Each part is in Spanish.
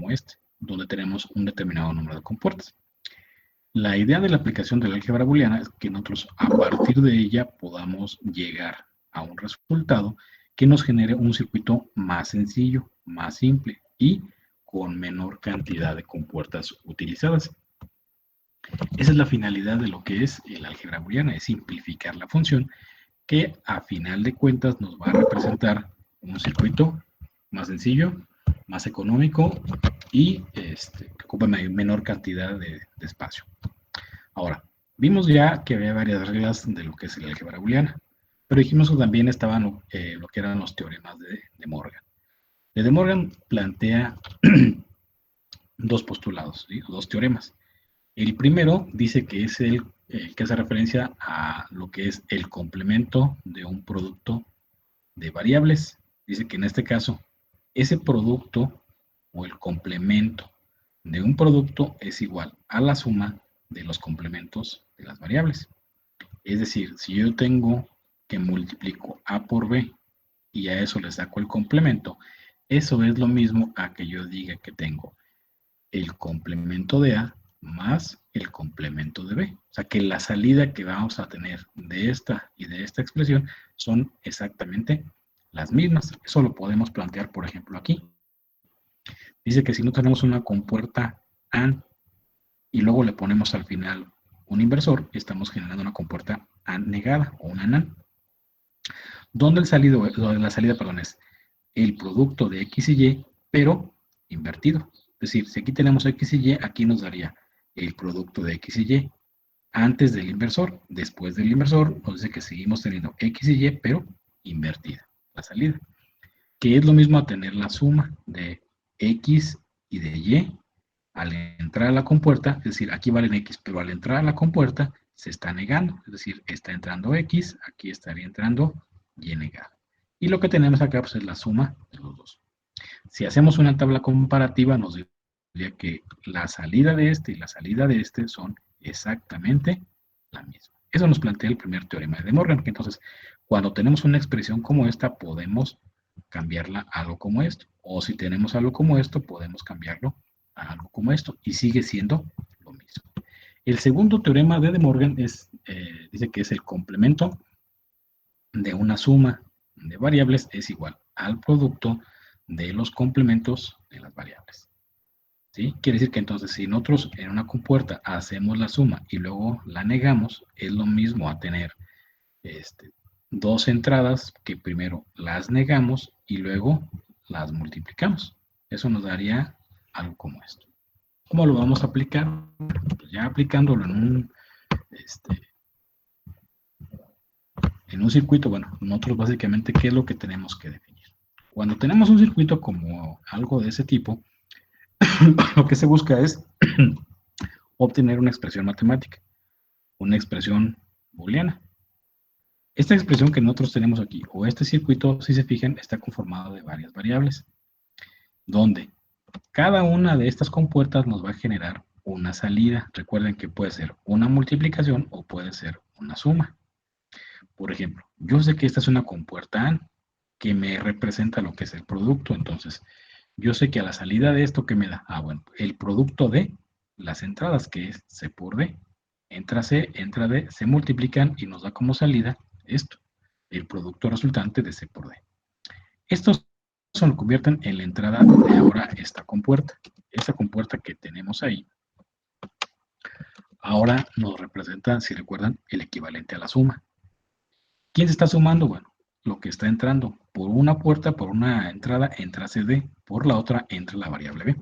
como este, donde tenemos un determinado número de compuertas. La idea de la aplicación de la álgebra booleana es que nosotros a partir de ella podamos llegar a un resultado que nos genere un circuito más sencillo, más simple y con menor cantidad de compuertas utilizadas. Esa es la finalidad de lo que es el álgebra booleana, es simplificar la función que a final de cuentas nos va a representar un circuito más sencillo, más económico y que ocupa menor cantidad de espacio. Ahora, vimos ya que había varias reglas de lo que es el álgebra booleana, pero dijimos que también estaban lo que eran los teoremas de Morgan. De Morgan plantea dos postulados, ¿sí? Dos teoremas. El primero dice que es el que hace referencia a lo que es el complemento de un producto de variables. Dice que en este caso, ese producto o el complemento de un producto es igual a la suma de los complementos de las variables. Es decir, si yo tengo que multiplico A por B y a eso le saco el complemento, eso es lo mismo a que yo diga que tengo el complemento de A más el complemento de B. O sea que la salida que vamos a tener de esta y de esta expresión son exactamente las mismas. Eso lo podemos plantear, por ejemplo, aquí. Dice que si no tenemos una compuerta AND y luego le ponemos al final un inversor, estamos generando una compuerta AND negada o una NAND. Donde la salida, perdón, es el producto de X y Y, pero invertido. Es decir, si aquí tenemos X y Y, aquí nos daría el producto de X y Y antes del inversor. Después del inversor nos dice que seguimos teniendo X y Y, pero invertida, la salida. Que es lo mismo a tener la suma de X y de Y al entrar a la compuerta. Es decir, aquí valen X, pero al entrar a la compuerta se está negando. Es decir, está entrando X, aquí estaría entrando Y negado. Y lo que tenemos acá pues, es la suma de los dos. Si hacemos una tabla comparativa, nos diría que la salida de este y la salida de este son exactamente la misma. Eso nos plantea el primer teorema de De Morgan, que entonces, cuando tenemos una expresión como esta, podemos cambiarla a algo como esto. O si tenemos algo como esto, podemos cambiarlo a algo como esto. Y sigue siendo lo mismo. El segundo teorema de De Morgan dice que es el complemento de una suma de variables es igual al producto de los complementos de las variables. ¿Sí? Quiere decir que entonces si nosotros en una compuerta hacemos la suma y luego la negamos, es lo mismo a tener dos entradas que primero las negamos y luego las multiplicamos. Eso nos daría algo como esto. ¿Cómo lo vamos a aplicar? Pues ya aplicándolo en un circuito, bueno, nosotros básicamente, ¿qué es lo que tenemos que definir? Cuando tenemos un circuito como algo de ese tipo, lo que se busca es obtener una expresión matemática, una expresión booleana. Esta expresión que nosotros tenemos aquí, o este circuito, si se fijan, está conformado de varias variables, donde cada una de estas compuertas nos va a generar una salida. Recuerden que puede ser una multiplicación o puede ser una suma. Por ejemplo, yo sé que esta es una compuerta AND que me representa lo que es el producto. Entonces, yo sé que a la salida de esto, ¿qué me da? Bueno, el producto de las entradas, que es C por D. Entra C, entra D, se multiplican y nos da como salida esto, el producto resultante de C por D. Estos se lo convierten en la entrada de ahora esta compuerta. Esta compuerta que tenemos ahí, ahora nos representa, si recuerdan, el equivalente a la suma. ¿Quién se está sumando? Bueno, lo que está entrando por una puerta, por una entrada, entra CD, por la otra entra la variable B.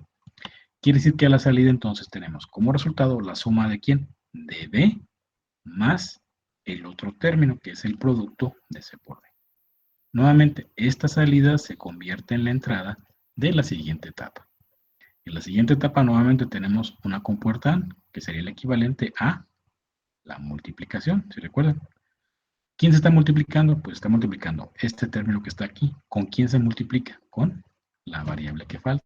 Quiere decir que a la salida entonces tenemos como resultado la suma de ¿quién? De B más el otro término, que es el producto de C por D. Nuevamente, esta salida se convierte en la entrada de la siguiente etapa. En la siguiente etapa nuevamente tenemos una compuerta AND, que sería el equivalente a la multiplicación, si recuerdan. ¿Quién se está multiplicando? Pues está multiplicando este término que está aquí. ¿Con quién se multiplica? Con la variable que falta.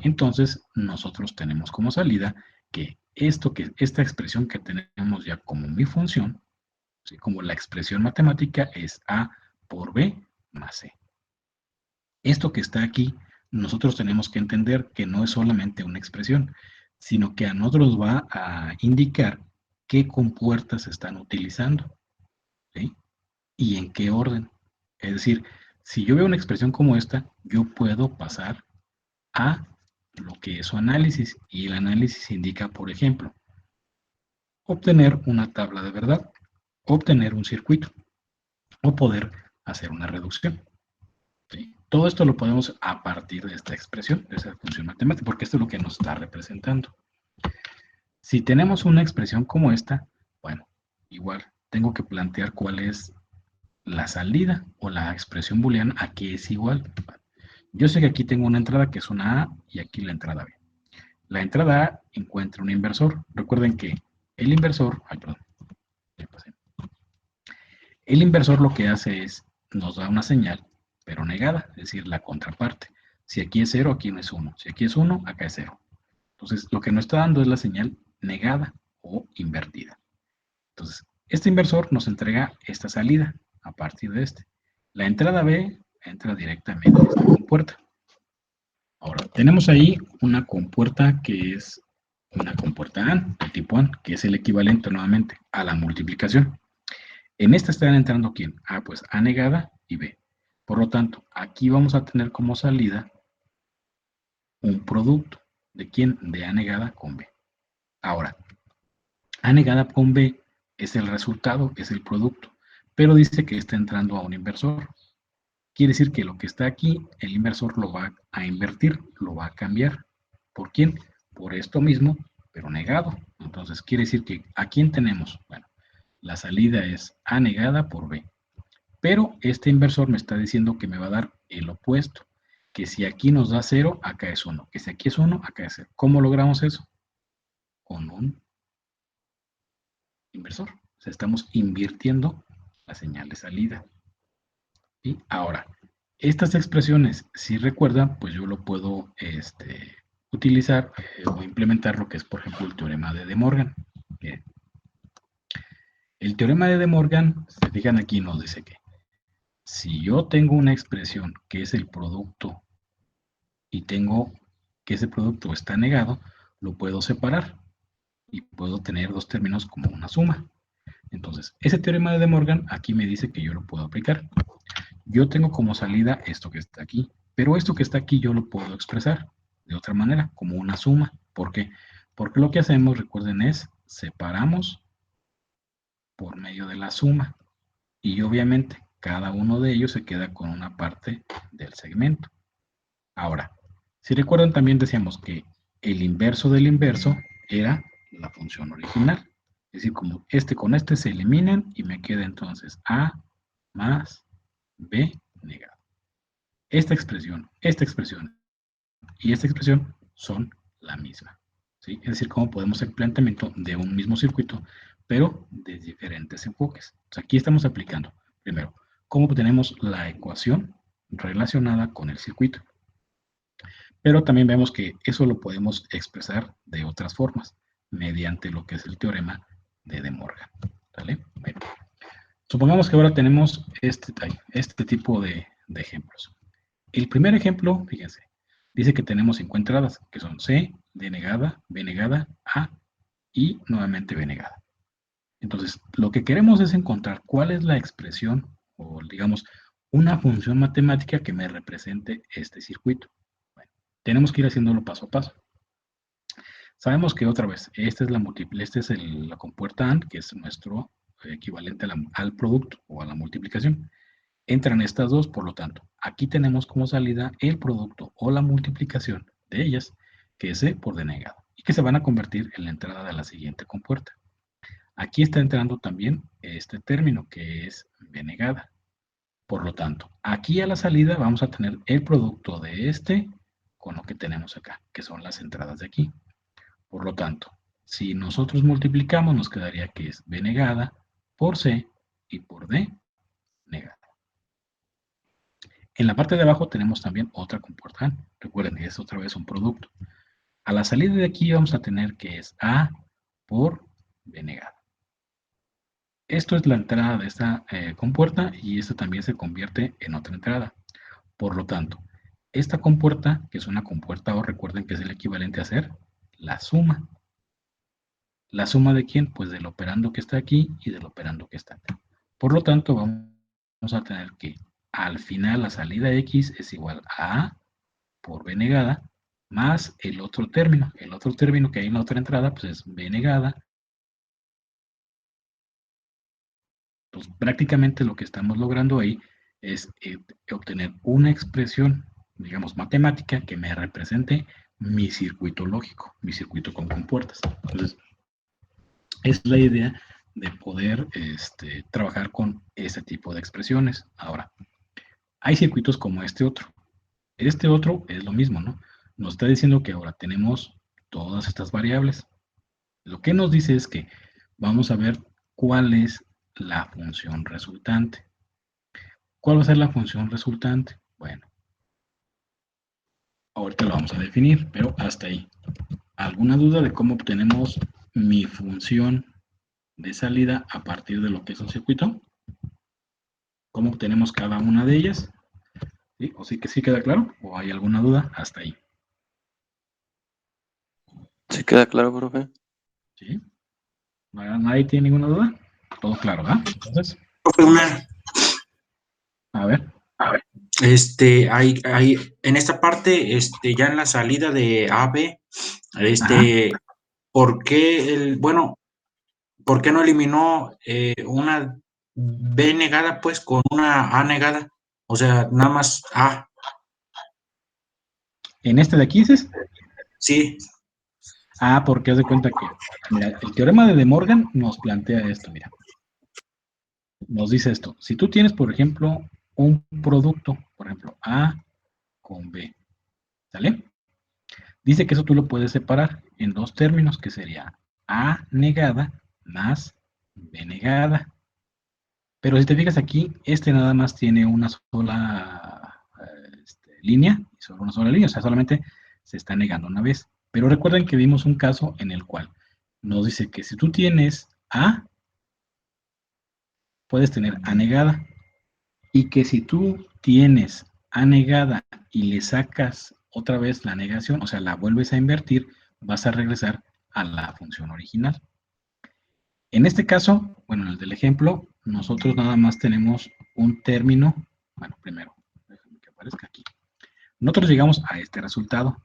Entonces, nosotros tenemos como salida que esta expresión que tenemos ya como mi función, ¿sí? Como la expresión matemática es A por B más C. Esto que está aquí nosotros tenemos que entender que no es solamente una expresión, sino que a nosotros nos va a indicar qué compuertas se están utilizando, ¿sí? Y en qué orden. Es decir, si yo veo una expresión como esta, yo puedo pasar a lo que es su análisis, y el análisis indica, por ejemplo, obtener una tabla de verdad, obtener un circuito o poder hacer una reducción. ¿Sí? Todo esto lo podemos a partir de esta expresión, de esa función matemática, porque esto es lo que nos está representando. Si tenemos una expresión como esta, bueno, igual tengo que plantear cuál es la salida o la expresión booleana a qué es igual. Yo sé que aquí tengo una entrada que es una A y aquí la entrada B. La entrada A encuentra un inversor. Recuerden que el inversor, perdón, el inversor lo que hace es, nos da una señal, pero negada, es decir, la contraparte. Si aquí es 0, aquí no es 1. Si aquí es 1, acá es 0. Entonces, lo que nos está dando es la señal negada o invertida. Entonces, este inversor nos entrega esta salida a partir de este. La entrada B entra directamente a esta compuerta. Ahora, tenemos ahí una compuerta que es una compuerta AND, de tipo AND, que es el equivalente nuevamente a la multiplicación. En esta están entrando ¿quién? A, pues A negada y B. Por lo tanto, aquí vamos a tener como salida un producto. ¿De quién? De A negada con B. Ahora, A negada con B es el resultado, es el producto, pero dice que está entrando a un inversor. Quiere decir que lo que está aquí, el inversor lo va a invertir, lo va a cambiar. ¿Por quién? Por esto mismo, pero negado. Entonces, quiere decir que ¿a quién tenemos? Bueno, la salida es A negada por B. Pero este inversor me está diciendo que me va a dar el opuesto. Que si aquí nos da 0, acá es 1. Que si aquí es 1, acá es 0. ¿Cómo logramos eso? Con un inversor. O sea, estamos invirtiendo la señal de salida. ¿Sí? Ahora, estas expresiones, si recuerdan, pues yo lo puedo utilizar o implementar lo que es, por ejemplo, el teorema de De Morgan. Bien. El teorema de De Morgan, se fijan aquí, nos dice que si yo tengo una expresión que es el producto y tengo que ese producto está negado, lo puedo separar y puedo tener dos términos como una suma. Entonces, ese teorema de De Morgan aquí me dice que yo lo puedo aplicar. Yo tengo como salida esto que está aquí, pero esto que está aquí yo lo puedo expresar de otra manera, como una suma. ¿Por qué? Porque lo que hacemos, recuerden, es separamos por medio de la suma y obviamente cada uno de ellos se queda con una parte del segmento. Ahora, si recuerdan también decíamos que el inverso del inverso era la función original. Es decir, como este con este se eliminan y me queda entonces A más B negado. Esta expresión y esta expresión son la misma. ¿Sí? Es decir, cómo podemos hacer planteamiento de un mismo circuito, pero de diferentes enfoques. Entonces, aquí estamos aplicando, primero, cómo tenemos la ecuación relacionada con el circuito. Pero también vemos que eso lo podemos expresar de otras formas, mediante lo que es el teorema de De Morgan. ¿Vale? Bueno, supongamos que ahora tenemos este tipo de ejemplos. El primer ejemplo, fíjense, dice que tenemos 5 entradas, que son C, D negada, B negada, A y nuevamente B negada. Entonces, lo que queremos es encontrar cuál es la expresión o, digamos, una función matemática que me represente este circuito. Bueno, tenemos que ir haciéndolo paso a paso. Sabemos que otra vez, esta es la compuerta AND, que es nuestro equivalente al producto o a la multiplicación. Entran estas dos, por lo tanto, aquí tenemos como salida el producto o la multiplicación de ellas, que es C por D negado, y que se van a convertir en la entrada de la siguiente compuerta. Aquí está entrando también este término, que es B negada. Por lo tanto, aquí a la salida vamos a tener el producto de este con lo que tenemos acá, que son las entradas de aquí. Por lo tanto, si nosotros multiplicamos, nos quedaría que es B negada por C y por D negada. En la parte de abajo tenemos también otra compuerta. Recuerden, es otra vez un producto. A la salida de aquí vamos a tener que es A por B negada. Esto es la entrada de esta compuerta y esto también se convierte en otra entrada. Por lo tanto, esta compuerta, que es una compuerta O, recuerden que es el equivalente a hacer la suma. ¿La suma de quién? Pues del operando que está aquí y del operando que está acá. Por lo tanto, vamos a tener que al final la salida X es igual a A por B negada más el otro término. El otro término que hay en la otra entrada, pues es B negada. Pues prácticamente lo que estamos logrando ahí es obtener una expresión, digamos, matemática que me represente mi circuito lógico, mi circuito con compuertas. Entonces, es la idea de poder trabajar con ese tipo de expresiones. Ahora, hay circuitos como este otro. Este otro es lo mismo, ¿no? Nos está diciendo que ahora tenemos todas estas variables. Lo que nos dice es que vamos a ver cuál es la función resultante. ¿Cuál va a ser la función resultante? Bueno, ahorita lo vamos a definir, pero hasta ahí. ¿Alguna duda de cómo obtenemos mi función de salida a partir de lo que es un circuito? ¿Cómo obtenemos cada una de ellas? ¿Sí? ¿O sí que sí queda claro? ¿O hay alguna duda hasta ahí? ¿Se queda claro, profe? ¿Sí? ¿Nadie tiene ninguna duda? Todo claro, ¿verdad? Entonces, Profe, a ver. en esta parte, ya en la salida de AB, Ajá. ¿por qué por qué no eliminó una B negada, pues, con una A negada? O sea, nada más A. En este de aquí dices, Sí, porque haz de cuenta que, mira, el teorema de De Morgan nos plantea esto, mira. Nos dice esto. Si tú tienes, por ejemplo, un producto, por ejemplo, A con B, ¿sale? Dice que eso tú lo puedes separar en dos términos, que sería A negada más B negada. Pero si te fijas aquí, este nada más tiene una sola línea, solo una sola línea, o sea, solamente se está negando una vez. Pero recuerden que vimos un caso en el cual nos dice que si tú tienes A, puedes tener A negada, y que si tú tienes A negada y le sacas otra vez la negación, o sea, la vuelves a invertir, vas a regresar a la función original. En este caso, bueno, en el del ejemplo, nosotros nada más tenemos un término. Bueno, primero, déjame que aparezca aquí. Nosotros llegamos a este resultado.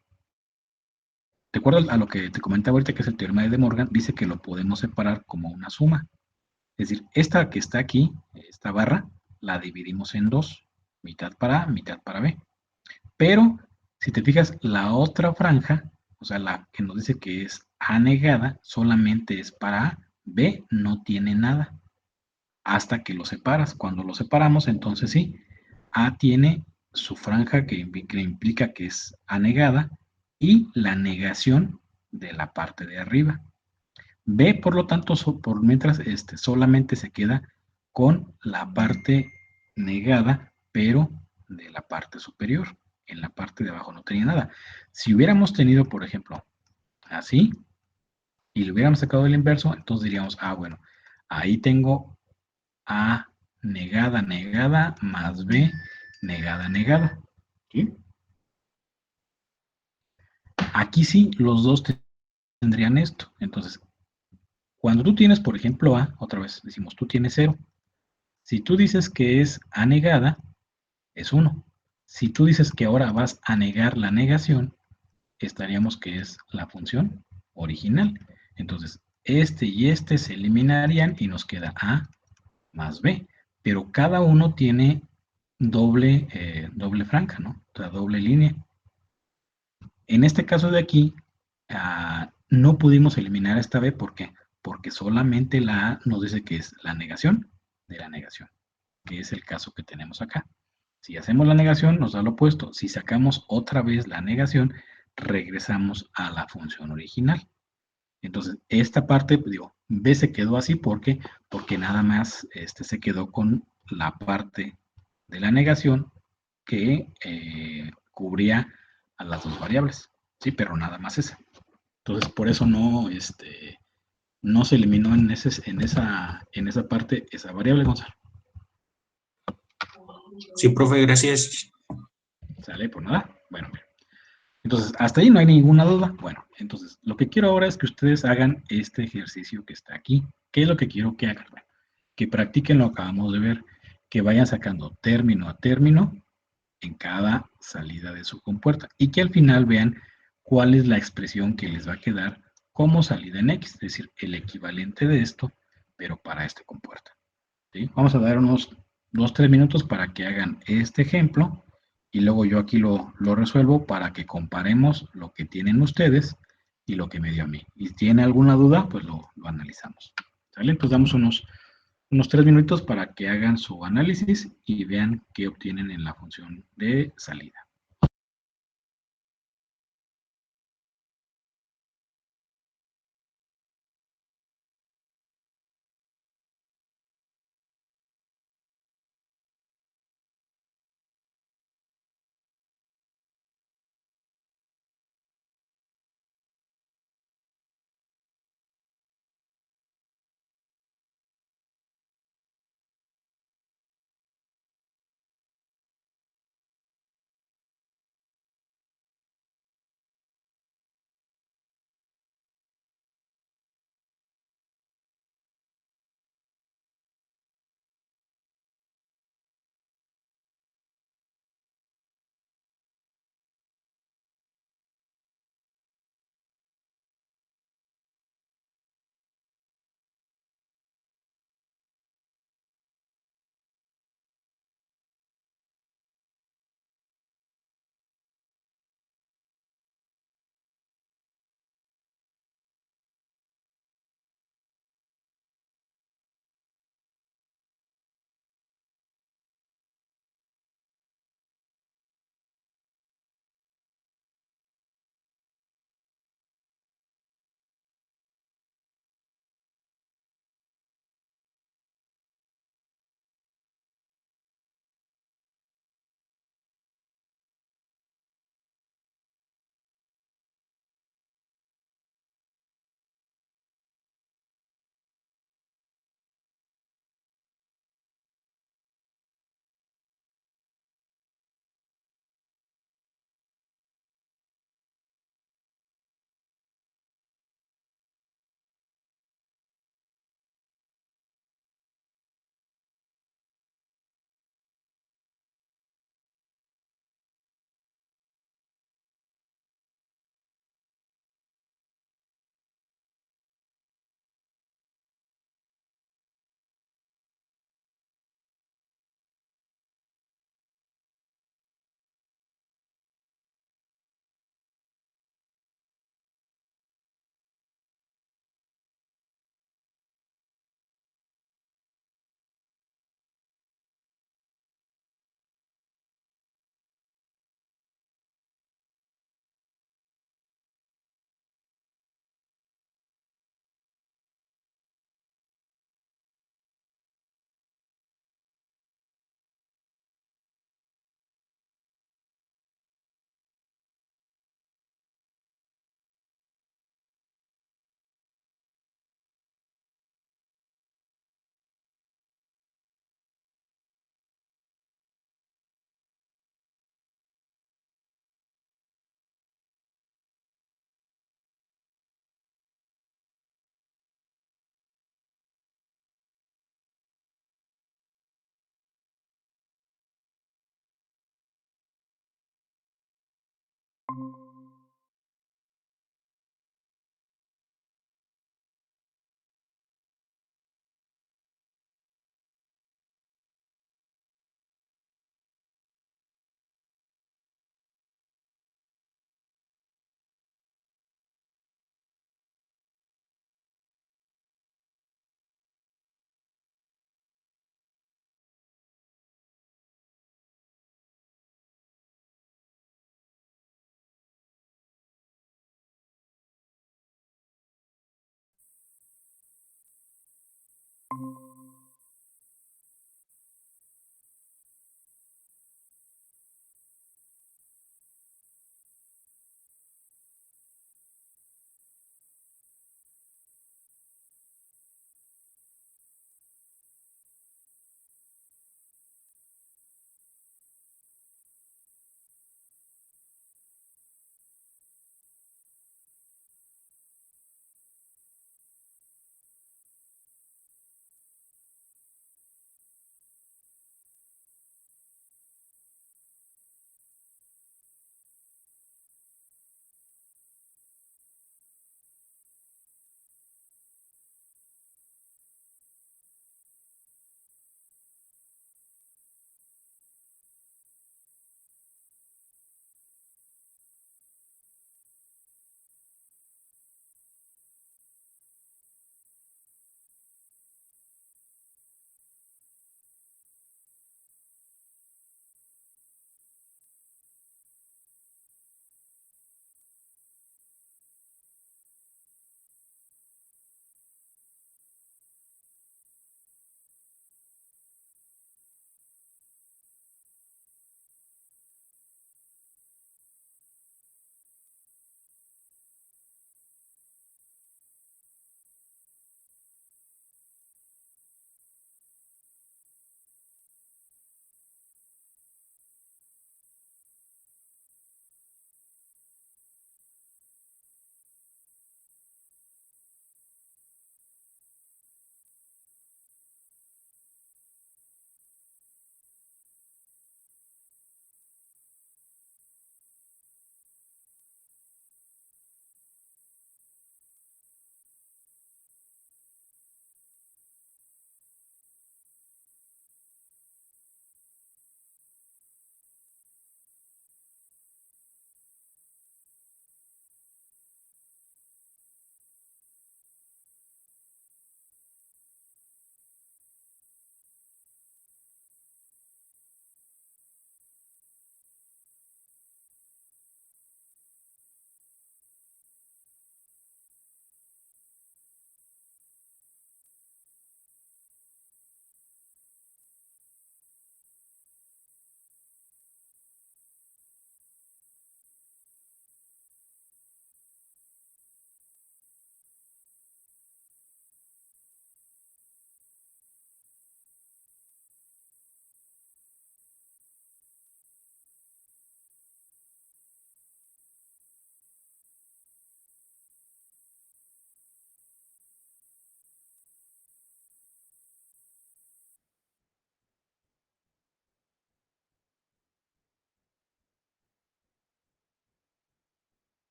¿Te acuerdas a lo que te comentaba ahorita, que es el teorema de De Morgan? Dice que lo podemos separar como una suma. Es decir, esta que está aquí, esta barra, la dividimos en dos. Mitad para A, mitad para B. Pero, si te fijas, la otra franja, o sea, la que nos dice que es A negada, solamente es para A. B no tiene nada hasta que lo separas. Cuando lo separamos, entonces sí, A tiene su franja que implica que es A negada y la negación de la parte de arriba. B, por lo tanto, por mientras solamente se queda con la parte negada, pero de la parte superior. En la parte de abajo no tenía nada. Si hubiéramos tenido, por ejemplo, así, y le hubiéramos sacado el inverso, entonces diríamos, bueno, ahí tengo A negada, negada, más B negada, negada. ¿Sí? Aquí sí, los dos tendrían esto. Entonces, cuando tú tienes, por ejemplo, A, otra vez decimos, tú tienes 0. Si tú dices que es A negada, es 1. Si tú dices que ahora vas a negar la negación, estaríamos que es la función original. Entonces, este y este se eliminarían y nos queda A más B. Pero cada uno tiene doble franja, ¿no? O sea, doble línea. En este caso de aquí, no pudimos eliminar esta B, ¿por qué? Porque solamente la A nos dice que es la negación de la negación, que es el caso que tenemos acá. Si hacemos la negación, nos da lo opuesto. Si sacamos otra vez la negación, regresamos a la función original. Entonces, esta parte, digo, B se quedó así porque nada más se quedó con la parte de la negación que cubría a las dos variables, ¿sí? Pero nada más esa. Entonces, por eso no se eliminó en esa parte esa variable, Gonzalo. sí, profe, gracias. ¿Sale? Por nada. Bueno, bien. Entonces, hasta ahí no hay ninguna duda. Bueno, entonces, lo que quiero ahora es que ustedes hagan este ejercicio que está aquí. ¿Qué es lo que quiero que hagan? Bueno, que practiquen lo que acabamos de ver, que vayan sacando término a término en cada salida de su compuerta y que al final vean cuál es la expresión que les va a quedar como salida en X, es decir, el equivalente de esto, pero para este compuerta. ¿Sí? Vamos a dar unos 2-3 minutos para que hagan este ejemplo y luego yo aquí lo resuelvo para que comparemos lo que tienen ustedes y lo que me dio a mí. Y si tiene alguna duda, pues lo analizamos. ¿Sale? Pues damos unos 3 minutos para que hagan su análisis y vean qué obtienen en la función de salida.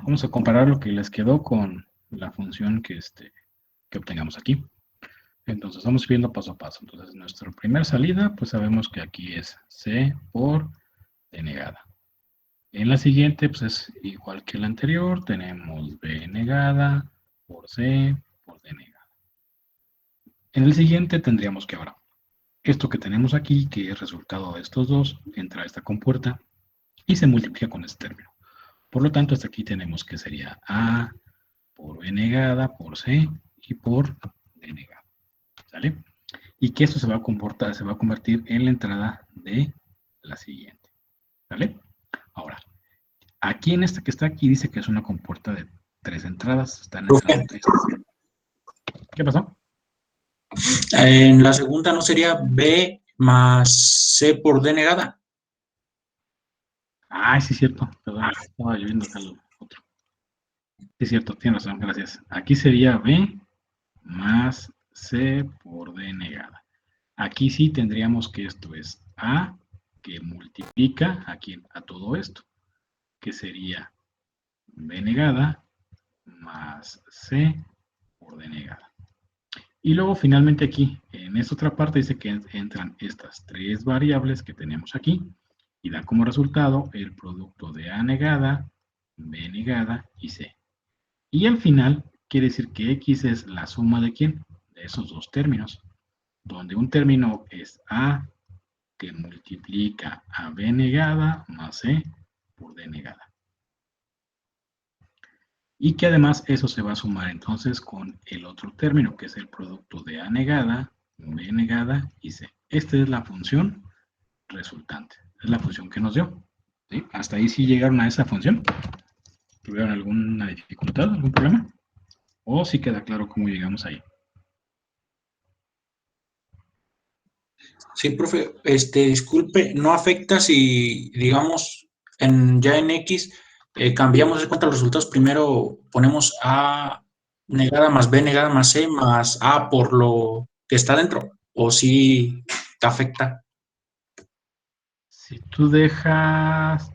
vamos a comparar lo que les quedó con la función que obtengamos aquí. Entonces, vamos viendo paso a paso. Entonces, nuestra primera salida, pues sabemos que aquí es C por D negada. En la siguiente, pues es igual que la anterior, tenemos B negada por C por D negada. En el siguiente tendríamos que ahora, esto que tenemos aquí, que es resultado de estos dos, entra a esta compuerta y se multiplica con este término. Por lo tanto, hasta aquí tenemos que sería A por B negada por C y por D negada. ¿Sale? Y que esto se va a comportar, se va a convertir en la entrada de la siguiente. ¿Vale? Ahora, aquí en esta que está aquí dice que es una compuerta de 3 entradas. Están entrando 3. ¿Qué pasó? En la segunda no sería B más C por D negada. Ah, sí es cierto. Perdón, estaba yo viendo acá lo otro. Sí es cierto, tienes razón, gracias. Aquí sería B más C por D negada. Aquí sí tendríamos que esto es A, que multiplica a todo esto, que sería B negada más C por D negada. Y luego finalmente aquí, en esta otra parte dice que entran estas 3 variables que tenemos aquí y dan como resultado el producto de A negada, B negada y C. Y al final quiere decir que X es la suma de ¿quién? De esos dos términos, donde un término es A que multiplica a B negada más C por D negada. Y que además eso se va a sumar entonces con el otro término, que es el producto de A negada, B negada y C. Esta es la función resultante. Es la función que nos dio. ¿Sí? ¿Hasta ahí sí llegaron a esa función? ¿Tuvieron alguna dificultad, algún problema? ¿O sí queda claro cómo llegamos ahí? Sí, profe, disculpe, no afecta si, digamos, ya en X cambiamos de cuenta los resultados. Primero ponemos A negada más B negada más C más A por lo que está dentro. ¿O sí te afecta? Si tú dejas,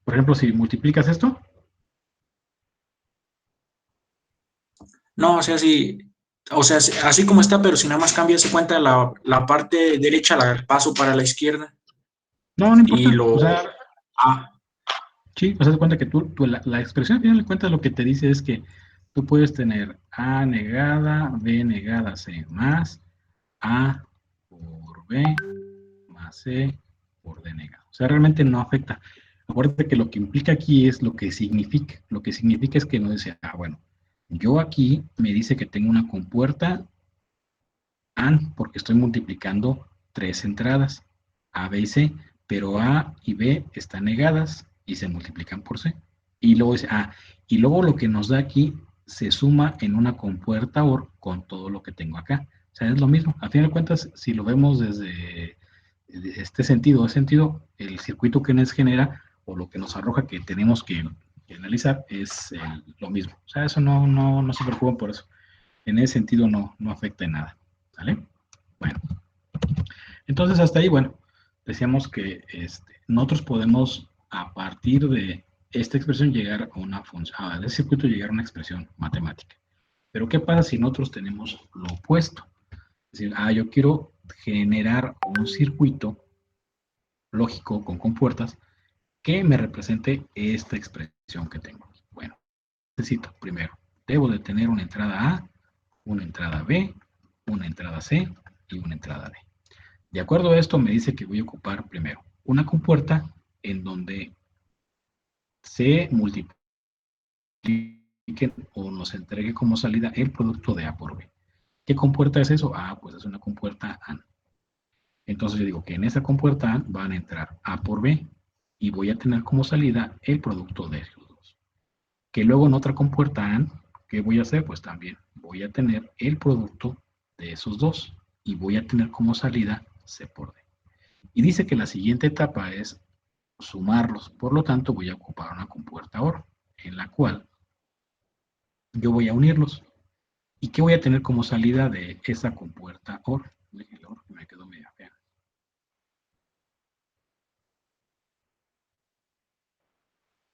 por ejemplo, si multiplicas esto, No, o sea, así como está, pero si nada más cambia esa cuenta, la parte derecha la paso para la izquierda no y importa. O lo sea, A. sí, o sea, te cuenta que la expresión al final de cuentas lo que te dice es que tú puedes tener A negada, B negada, C más A por B más C por D negada. O sea, realmente no afecta. Acuérdate que lo que implica aquí es lo que significa. Lo que significa es que no dice, bueno, yo aquí me dice que tengo una compuerta AND porque estoy multiplicando 3 entradas, A, B y C, pero A y B están negadas y se multiplican por C. Y luego dice, y luego lo que nos da aquí se suma en una compuerta OR con todo lo que tengo acá. O sea, es lo mismo. A fin de cuentas, si lo vemos desde este sentido, el circuito que nos genera o lo que nos arroja que tenemos que analizar es lo mismo. O sea, eso no se preocupen por eso. En ese sentido no afecta en nada. ¿Vale? Bueno, entonces hasta ahí, bueno, decíamos que nosotros podemos a partir de esta expresión llegar a una función, de ese circuito llegar a una expresión matemática. Pero ¿qué pasa si nosotros tenemos lo opuesto? Es decir, yo quiero generar un circuito lógico con compuertas que me represente esta expresión que tengo. Bueno, necesito primero, debo de tener una entrada A, una entrada B, una entrada C y una entrada D. De acuerdo a esto, me dice que voy a ocupar primero una compuerta en donde se multipliquen o nos entregue como salida el producto de A por B. ¿Qué compuerta es eso? Pues es una compuerta AND. Entonces yo digo que en esa compuerta AND van a entrar A por B y voy a tener como salida el producto de esos dos. Que luego en otra compuerta AND, ¿qué voy a hacer? Pues también voy a tener el producto de esos dos y voy a tener como salida C por D. Y dice que la siguiente etapa es sumarlos. Por lo tanto, voy a ocupar una compuerta OR, en la cual yo voy a unirlos. ¿Y qué voy a tener como salida de esa compuerta OR? El OR me quedó media fea.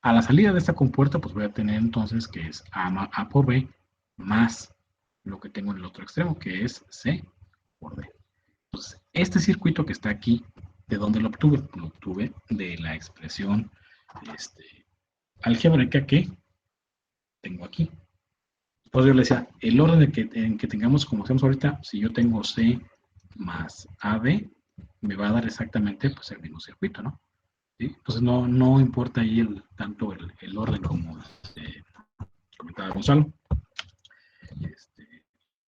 A la salida de esta compuerta, pues voy a tener entonces que es A por B más lo que tengo en el otro extremo, que es C por D. Entonces, este circuito que está aquí, ¿de dónde lo obtuve? Lo obtuve de la expresión algebraica que tengo aquí. Pues yo le decía, el orden en que tengamos, como hacemos ahorita, si yo tengo C más AB, me va a dar exactamente pues, el mismo circuito, ¿no? ¿Sí? Entonces no importa ahí tanto el orden como comentaba Gonzalo.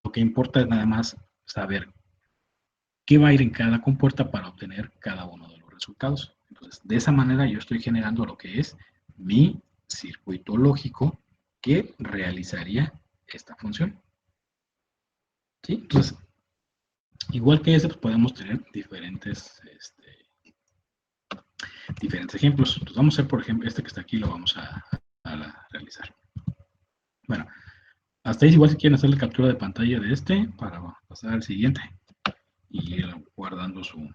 Lo que importa es nada más saber qué va a ir en cada compuerta para obtener cada uno de los resultados. Entonces, de esa manera yo estoy generando lo que es mi circuito lógico que realizaría esta función. ¿Sí? Entonces, igual que pues podemos tener diferentes ejemplos. Entonces, vamos a hacer, por ejemplo, este que está aquí lo vamos a realizar. Bueno, hasta ahí igual si quieren hacer la captura de pantalla de este para pasar al siguiente y ir guardando su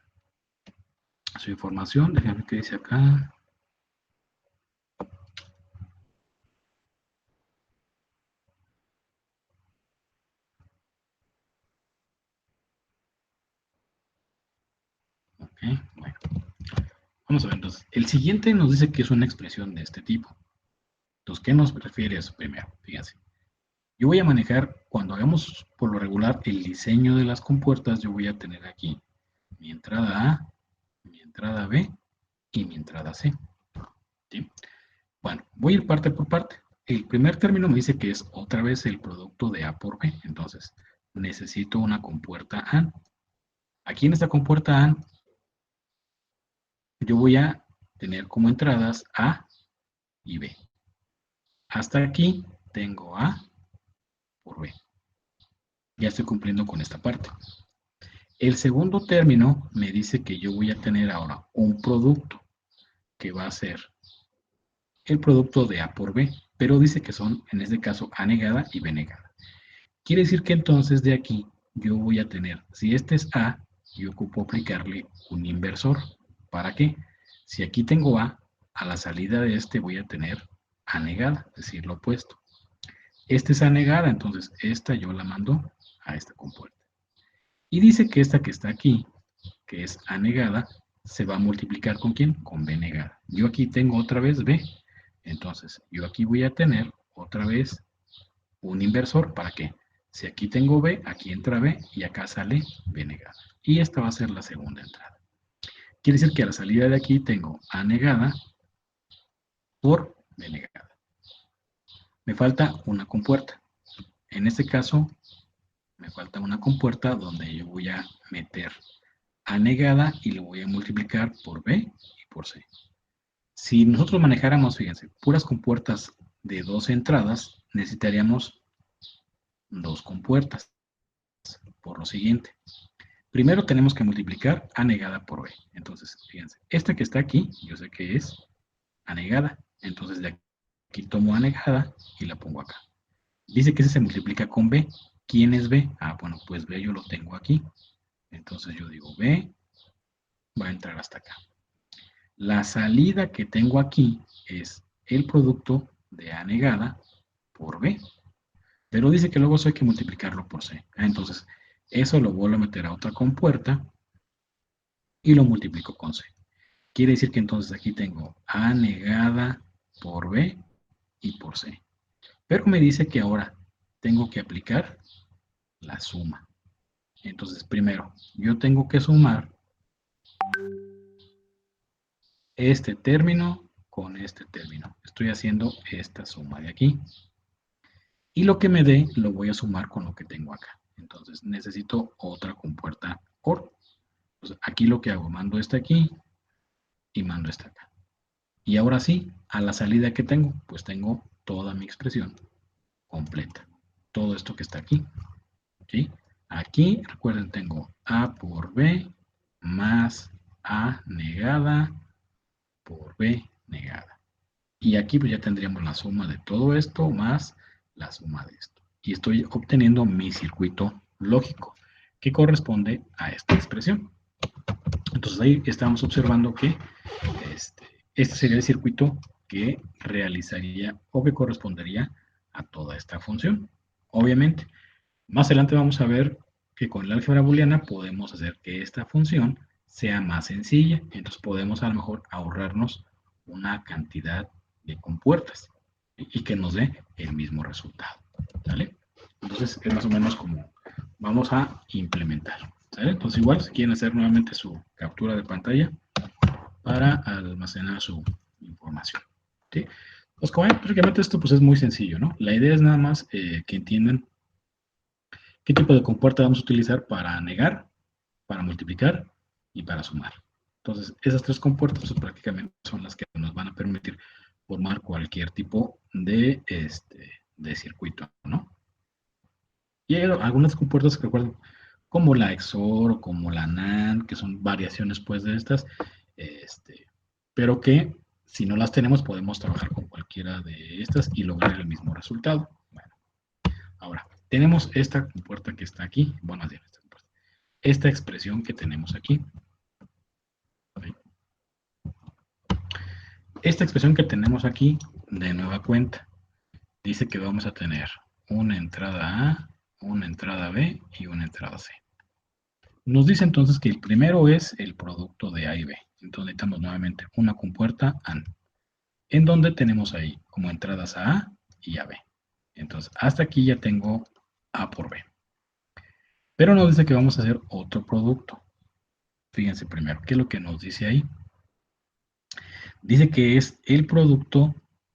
información. Déjenme ver qué dice acá. Ok, bueno. Vamos a ver, entonces, el siguiente nos dice que es una expresión de este tipo. Entonces, ¿qué nos refiere eso primero? Fíjense. Yo voy a manejar, cuando hagamos por lo regular el diseño de las compuertas, yo voy a tener aquí mi entrada A, mi entrada B y mi entrada C. ¿Sí? Bueno, voy a ir parte por parte. El primer término me dice que es otra vez el producto de A por B. Entonces, necesito una compuerta AND. Aquí en esta compuerta AND, yo voy a tener como entradas A y B. Hasta aquí tengo A por B. Ya estoy cumpliendo con esta parte. El segundo término me dice que yo voy a tener ahora un producto que va a ser el producto de A por B, pero dice que son, en este caso, A negada y B negada. Quiere decir que entonces de aquí yo voy a tener, si este es A, yo ocupo aplicarle un inversor. ¿Para qué? Si aquí tengo A la salida de este voy a tener A negada, es decir, lo opuesto. Esta es A negada, entonces esta yo la mando a esta compuerta. Y dice que esta que está aquí, que es A negada, se va a multiplicar ¿con quién? Con B negada. Yo aquí tengo otra vez B. Entonces, yo aquí voy a tener otra vez un inversor. ¿Para qué? Si aquí tengo B, aquí entra B y acá sale B negada. Y esta va a ser la segunda entrada. Quiere decir que a la salida de aquí tengo A negada por B negada. Me falta una compuerta. En este caso, me falta una compuerta donde yo voy a meter A negada y lo voy a multiplicar por B y por C. Si nosotros manejáramos, fíjense, puras compuertas de dos entradas, necesitaríamos dos compuertas. Por lo siguiente, primero tenemos que multiplicar A negada por B. Entonces, fíjense, esta que está aquí, yo sé que es A negada. Entonces, de aquí tomo A negada y la pongo acá. Dice que ese se multiplica con B. ¿Quién es B? Ah, bueno, pues B yo lo tengo aquí. Entonces yo digo B va a entrar hasta acá. La salida que tengo aquí es el producto de A negada por B. Pero dice que luego eso hay que multiplicarlo por C. Entonces, eso lo vuelvo a meter a otra compuerta y lo multiplico con C. Quiere decir que entonces aquí tengo A negada por B y por C. Pero me dice que ahora tengo que aplicar la suma. Entonces, primero, yo tengo que sumar este término con este término. Estoy haciendo esta suma de aquí. Y lo que me dé, lo voy a sumar con lo que tengo acá. Entonces, necesito otra compuerta OR. Entonces, aquí lo que hago, mando este aquí y mando este acá. Y ahora sí, a la salida que tengo, pues tengo toda mi expresión completa. Todo esto que está aquí. ¿Sí? Aquí, recuerden, tengo A por B más A negada por B negada. Y aquí pues ya tendríamos la suma de todo esto más la suma de esto. Y estoy obteniendo mi circuito lógico que corresponde a esta expresión. Entonces ahí estamos observando que este sería el circuito que realizaría o que correspondería a toda esta función. Obviamente, más adelante vamos a ver que con la álgebra booleana podemos hacer que esta función sea más sencilla. Entonces podemos a lo mejor ahorrarnos una cantidad de compuertas y que nos dé el mismo resultado. ¿Vale? Entonces es más o menos como vamos a implementar. ¿Sale? Entonces igual si quieren hacer nuevamente su captura de pantalla para almacenar su información. ¿Sí? Pues como ven, prácticamente esto pues es muy sencillo, ¿no? La idea es nada más que entiendan qué tipo de compuerta vamos a utilizar para negar, para multiplicar y para sumar. Entonces, esas tres compuertas pues, prácticamente son las que nos van a permitir formar cualquier tipo de circuito, ¿no? Y hay algunas compuertas que recuerdo, como la XOR o como la NAND, que son variaciones pues de estas, pero que si no las tenemos podemos trabajar con cualquiera de estas y lograr el mismo resultado. Bueno, ahora, tenemos esta compuerta que está aquí, bueno, esta expresión que tenemos aquí. Esta expresión que tenemos aquí, de nueva cuenta, dice que vamos a tener una entrada A, una entrada B y una entrada C. Nos dice entonces que el primero es el producto de A y B. Entonces necesitamos nuevamente una compuerta AND, en donde tenemos ahí como entradas a A y a B. Entonces hasta aquí ya tengo A por B. Pero nos dice que vamos a hacer otro producto. Fíjense primero, ¿qué es lo que nos dice ahí? Dice que es el producto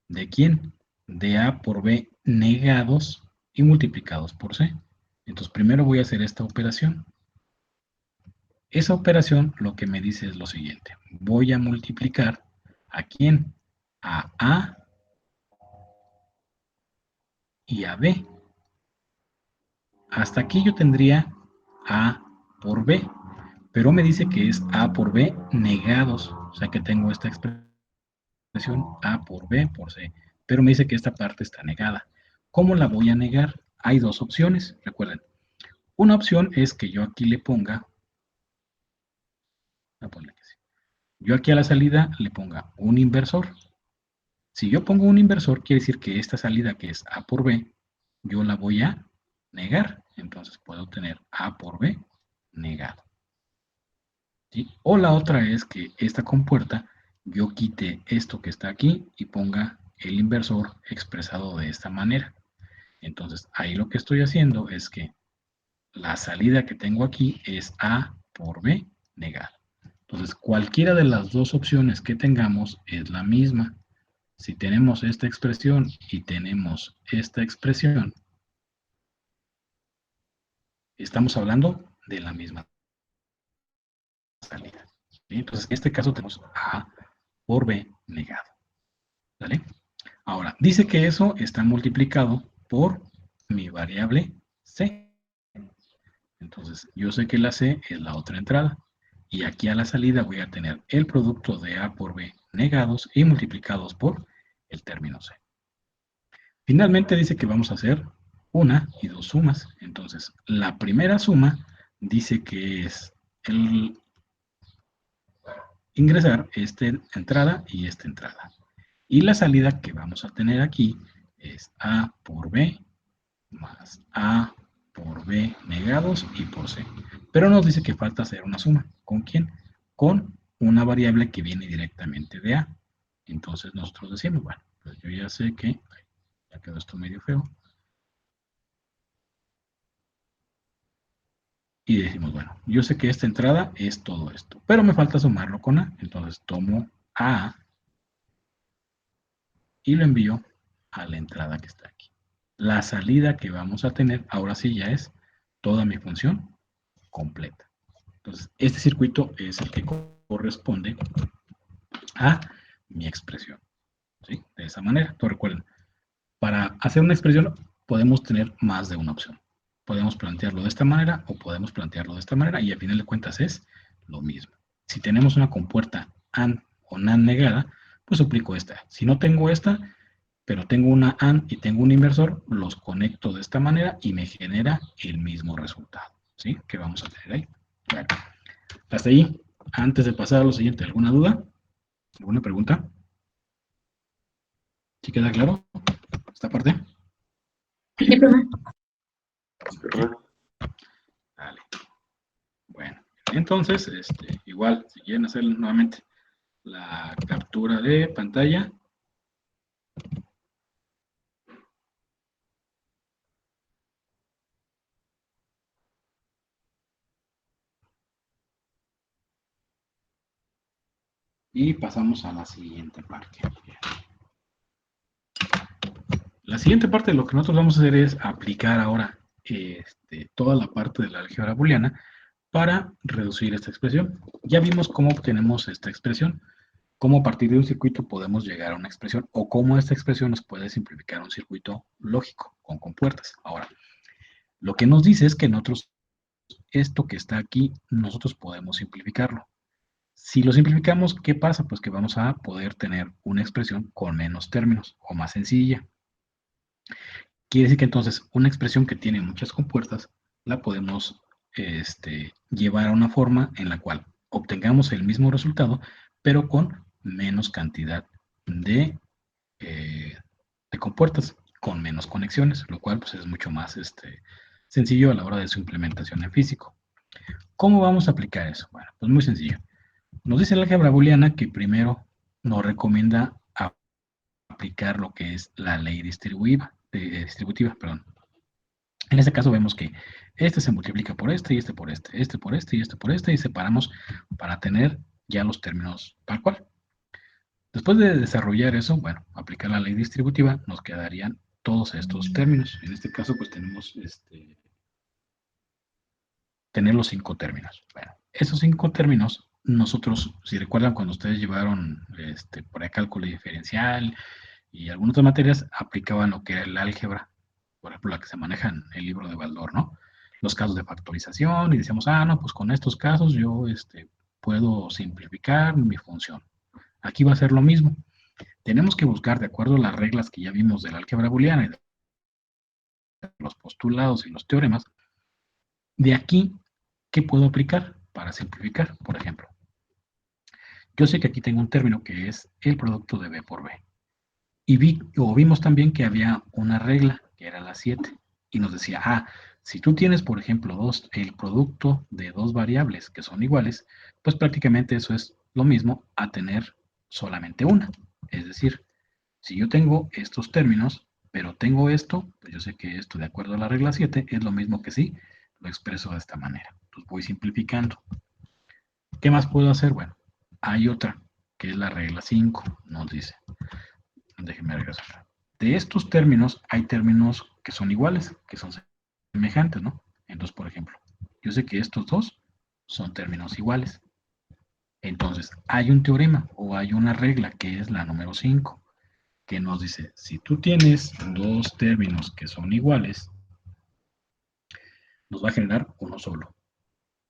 de ¿quién? De A por B negados y multiplicados por C. Entonces primero voy a hacer esta operación. Esa operación lo que me dice es lo siguiente. Voy a multiplicar ¿a quién? A A y a B. Hasta aquí yo tendría A por B, pero me dice que es A por B negados. O sea que tengo esta expresión A por B por C, pero me dice que esta parte está negada. ¿Cómo la voy a negar? Hay dos opciones, recuerden. Una opción es que yo aquí le ponga, yo aquí a la salida le ponga un inversor. Si yo pongo un inversor, quiere decir que esta salida que es A por B, yo la voy a negar. Entonces puedo tener A por B negado. ¿Sí? O la otra es que esta compuerta yo quite esto que está aquí y ponga el inversor expresado de esta manera. Entonces ahí lo que estoy haciendo es que la salida que tengo aquí es A por B negado. Entonces cualquiera de las dos opciones que tengamos es la misma. Si tenemos esta expresión y tenemos esta expresión, estamos hablando de la misma salida. ¿Sí? Entonces en este caso tenemos A por B negado. ¿Vale? Ahora, dice que eso está multiplicado por mi variable C. Entonces, yo sé que la C es la otra entrada. Y aquí a la salida voy a tener el producto de A por B negados y multiplicados por el término C. Finalmente dice que vamos a hacer una y dos sumas. Entonces, la primera suma dice que es el ingresar esta entrada y esta entrada. Y la salida que vamos a tener aquí es A por B más A por B negados y por C. Pero nos dice que falta hacer una suma. ¿Con quién? Con una variable que viene directamente de A. Entonces nosotros decimos, bueno, pues yo ya sé que, ya quedó esto medio feo. Y decimos, bueno, yo sé que esta entrada es todo esto, pero me falta sumarlo con A. Entonces tomo A y lo envío a la entrada que está aquí. La salida que vamos a tener, ahora sí ya es toda mi función completa. Entonces, este circuito es el que corresponde a mi expresión. ¿Sí? De esa manera. Entonces, recuerden, para hacer una expresión podemos tener más de una opción. Podemos plantearlo de esta manera o podemos plantearlo de esta manera y al final de cuentas es lo mismo. Si tenemos una compuerta AND o NAND negada, pues aplico esta. Si no tengo esta, pero tengo una AND y tengo un inversor, los conecto de esta manera y me genera el mismo resultado. ¿Sí? Que vamos a tener ahí. Bueno, hasta ahí. Antes de pasar a lo siguiente, ¿alguna duda? ¿Alguna pregunta? ¿Sí queda claro esta parte? Sí, profe. Vale. Bueno, entonces, igual, si quieren hacer nuevamente la captura de pantalla. Y pasamos a la siguiente parte. La siguiente parte de lo que nosotros vamos a hacer es aplicar ahora toda la parte de la álgebra booleana para reducir esta expresión. Ya vimos cómo obtenemos esta expresión, cómo a partir de un circuito podemos llegar a una expresión o cómo esta expresión nos puede simplificar un circuito lógico con compuertas. Ahora, lo que nos dice es que nosotros, esto que está aquí, nosotros podemos simplificarlo. Si lo simplificamos, ¿qué pasa? Pues que vamos a poder tener una expresión con menos términos o más sencilla. Quiere decir que entonces una expresión que tiene muchas compuertas la podemos llevar a una forma en la cual obtengamos el mismo resultado, pero con menos cantidad de compuertas, con menos conexiones, lo cual pues, es mucho más sencillo a la hora de su implementación en físico. ¿Cómo vamos a aplicar eso? Bueno, pues muy sencillo. Nos dice la álgebra booleana que primero nos recomienda aplicar lo que es la ley distributiva. Perdón. En este caso vemos que este se multiplica por este y este por este, este por este y este por este, y separamos para tener ya los términos tal cual. Después de desarrollar eso, bueno, aplicar la ley distributiva, nos quedarían todos estos términos. En este caso, pues tenemos tener los 5 términos. Bueno, esos 5 términos, nosotros, si recuerdan cuando ustedes llevaron por ahí cálculo diferencial y algunas otras materias, aplicaban lo que era el álgebra, por ejemplo, la que se maneja en el libro de Baldor, ¿no? Los casos de factorización, y decíamos, no, pues con estos casos yo puedo simplificar mi función. Aquí va a ser lo mismo. Tenemos que buscar, de acuerdo a las reglas que ya vimos del álgebra booleana y de los postulados y los teoremas, de aquí, ¿qué puedo aplicar para simplificar? Por ejemplo, yo sé que aquí tengo un término que es el producto de B por B. Y vimos también que había una regla, que era la 7, y nos decía, si tú tienes, por ejemplo, el producto de dos variables que son iguales, pues prácticamente eso es lo mismo a tener solamente una. Es decir, si yo tengo estos términos, pero tengo esto, pues yo sé que esto, de acuerdo a la regla 7, es lo mismo que si lo expreso de esta manera. Entonces voy simplificando. ¿Qué más puedo hacer? Bueno, hay otra, que es la regla 5, nos dice. Déjenme regresar. De estos términos, hay términos que son iguales, que son semejantes, ¿no? Entonces, por ejemplo, yo sé que estos dos son términos iguales. Entonces, hay un teorema o hay una regla que es la número 5, que nos dice, si tú tienes dos términos que son iguales, nos va a generar uno solo.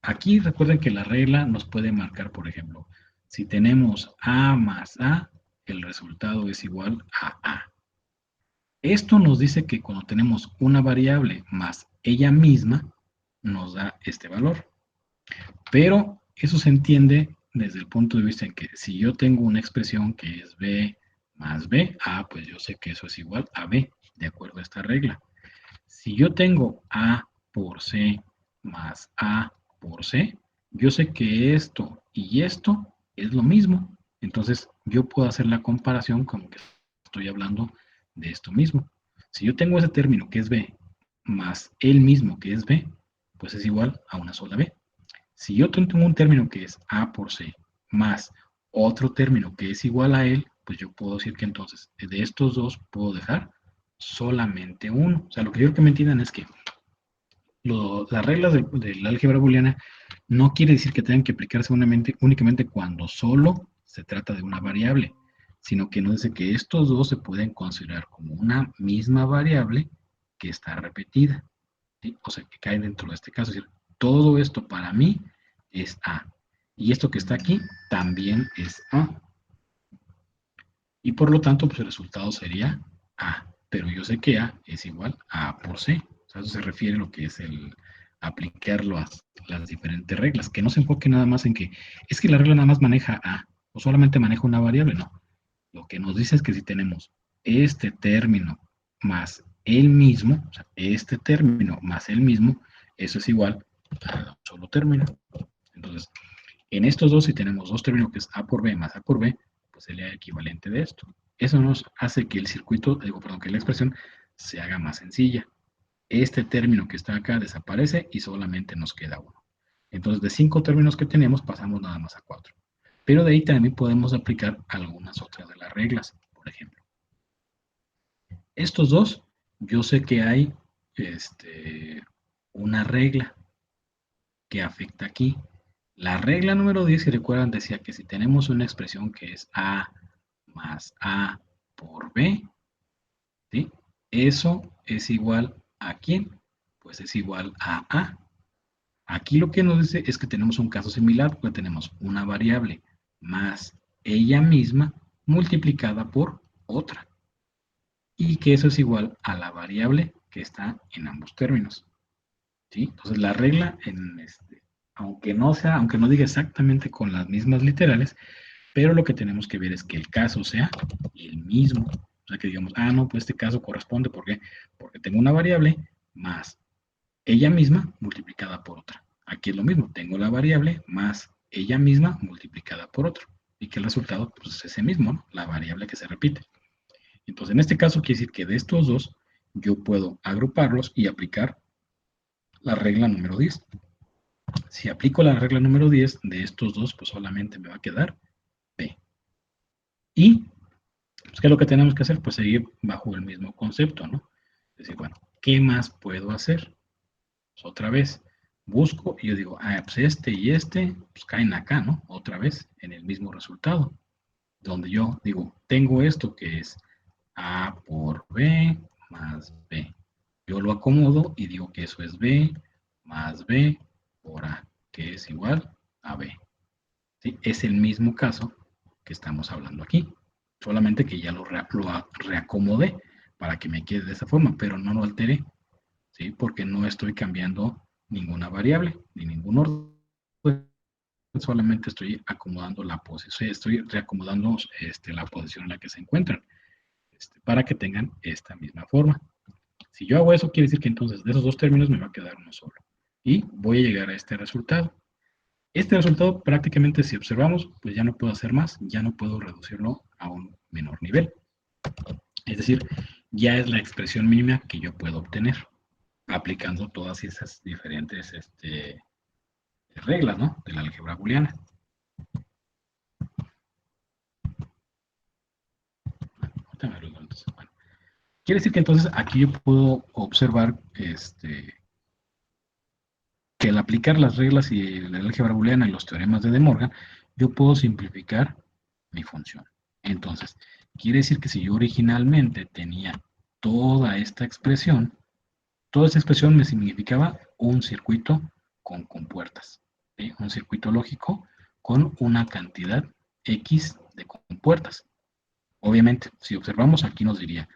Aquí recuerden que la regla nos puede marcar, por ejemplo, si tenemos A más A, el resultado es igual a A. Esto nos dice que cuando tenemos una variable más ella misma, nos da este valor. Pero eso se entiende desde el punto de vista en que si yo tengo una expresión que es B más B, pues yo sé que eso es igual a B, de acuerdo a esta regla. Si yo tengo A por C más A por C, yo sé que esto y esto es lo mismo. Entonces, yo puedo hacer la comparación como que estoy hablando de esto mismo. Si yo tengo ese término que es B más el mismo que es B, pues es igual a una sola B. Si yo tengo un término que es A por C más otro término que es igual a él, pues yo puedo decir que entonces de estos dos puedo dejar solamente uno. O sea, lo que quiero que me entiendan es que las reglas de la álgebra booleana no quiere decir que tengan que aplicarse únicamente cuando solo se trata de una variable, sino que nos dice que estos dos se pueden considerar como una misma variable que está repetida, ¿sí? O sea, que cae dentro de este caso. Es decir, todo esto para mí es A, y esto que está aquí también es A. Y por lo tanto, pues el resultado sería A, pero yo sé que A es igual a A por C. O sea, eso se refiere a lo que es el aplicarlo a las diferentes reglas, que no se enfoque nada más en que es que la regla nada más maneja A, o solamente maneja una variable, no. Lo que nos dice es que si tenemos este término más el mismo, o sea, este término más el mismo, eso es igual a un solo término. Entonces, en estos dos, si tenemos dos términos que es A por B más A por B, pues sería el equivalente de esto. Eso nos hace que el circuito, que la expresión se haga más sencilla. Este término que está acá desaparece y solamente nos queda uno. Entonces, de 5 términos que tenemos, pasamos nada más a 4. Pero de ahí también podemos aplicar algunas otras de las reglas. Por ejemplo, estos dos, yo sé que hay una regla que afecta aquí. La regla número 10, si recuerdan, decía que si tenemos una expresión que es A más A por B, ¿sí? Eso es igual a ¿quién? Pues es igual a A. Aquí lo que nos dice es que tenemos un caso similar, porque tenemos una variable más ella misma multiplicada por otra. Y que eso es igual a la variable que está en ambos términos. ¿Sí? Entonces la regla, aunque no diga exactamente con las mismas literales, pero lo que tenemos que ver es que el caso sea el mismo. O sea, que digamos, no, pues este caso corresponde, ¿por qué? Porque tengo una variable más ella misma multiplicada por otra. Aquí es lo mismo, tengo la variable más ella misma multiplicada por otro. Y que el resultado pues, es ese mismo, ¿no? La variable que se repite. Entonces, en este caso quiere decir que de estos dos, yo puedo agruparlos y aplicar la regla número 10. Si aplico la regla número 10 de estos dos, pues solamente me va a quedar B. Y, pues, ¿qué es lo que tenemos que hacer? Pues seguir bajo el mismo concepto, ¿no? Es decir, bueno, ¿qué más puedo hacer? Pues otra vez, busco y yo digo, pues este y este, pues caen acá, ¿no? Otra vez, en el mismo resultado. Donde yo digo, tengo esto que es A por B más B. Yo lo acomodo y digo que eso es B más B por A, que es igual a B. ¿Sí? Es el mismo caso que estamos hablando aquí, solamente que ya lo reacomodé para que me quede de esa forma, pero no lo alteré, ¿sí? Porque no estoy cambiando ninguna variable, ni ningún orden, solamente estoy acomodando la posición, estoy reacomodando la posición en la que se encuentran, para que tengan esta misma forma. Si yo hago eso, quiere decir que entonces de esos dos términos me va a quedar uno solo. Y voy a llegar a este resultado. Este resultado prácticamente, si observamos, pues ya no puedo hacer más, ya no puedo reducirlo a un menor nivel. Es decir, ya es la expresión mínima que yo puedo obtener, aplicando todas esas diferentes reglas, ¿no? De la álgebra booleana. Bueno, quiere decir que entonces aquí yo puedo observar que al aplicar las reglas y la álgebra booleana y los teoremas de De Morgan, yo puedo simplificar mi función. Entonces, quiere decir que si yo originalmente tenía toda esta expresión me significaba un circuito con compuertas, ¿sí? Un circuito lógico con una cantidad X de compuertas. Obviamente, si observamos aquí nos diría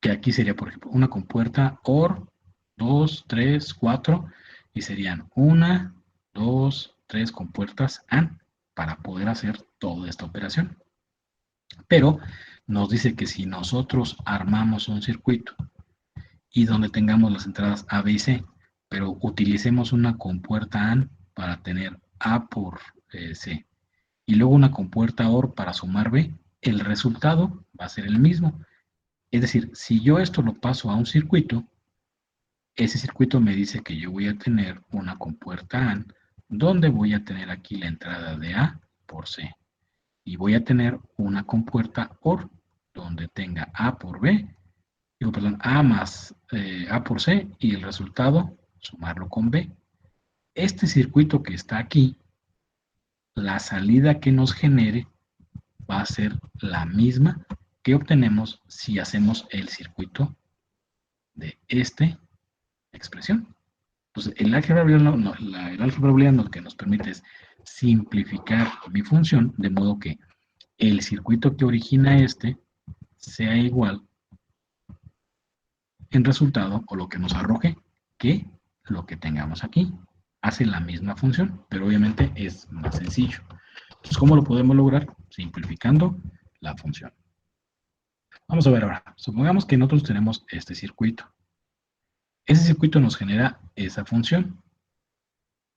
que aquí sería, por ejemplo, una compuerta OR, 2, 3, 4, y serían 1, 2, 3 compuertas AND para poder hacer toda esta operación. Pero nos dice que si nosotros armamos un circuito y donde tengamos las entradas A, B y C, pero utilicemos una compuerta AND para tener A por C, y luego una compuerta OR para sumar B, el resultado va a ser el mismo. Es decir, si yo esto lo paso a un circuito, ese circuito me dice que yo voy a tener una compuerta AND, donde voy a tener aquí la entrada de A por C. Y voy a tener una compuerta OR, donde tenga A por B, A más A por C, y el resultado, sumarlo con B. Este circuito que está aquí, la salida que nos genere va a ser la misma que obtenemos si hacemos el circuito de esta expresión. Entonces, el álgebra booleana lo que nos permite es simplificar mi función de modo que el circuito que origina sea igual en resultado o lo que nos arroje que lo que tengamos aquí. Hace la misma función, pero obviamente es más sencillo. Entonces, ¿cómo lo podemos lograr? Simplificando la función. Vamos a ver ahora. Supongamos que nosotros tenemos este circuito. Ese circuito nos genera esa función,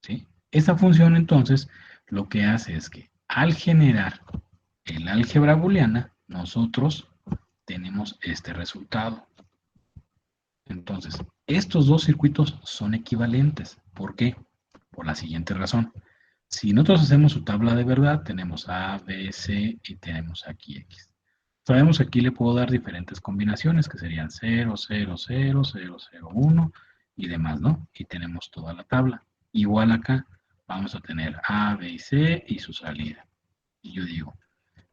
¿sí? Esa función, entonces, lo que hace es que al generar el álgebra booleana, nosotros tenemos este resultado. Entonces, estos dos circuitos son equivalentes. ¿Por qué? Por la siguiente razón. Si nosotros hacemos su tabla de verdad, tenemos A, B, C y tenemos aquí X. Sabemos que aquí le puedo dar diferentes combinaciones, que serían 0, 0, 0, 0, 0, 1 y demás, ¿no? Y tenemos toda la tabla. Igual acá vamos a tener A, B y C y su salida. Y yo digo,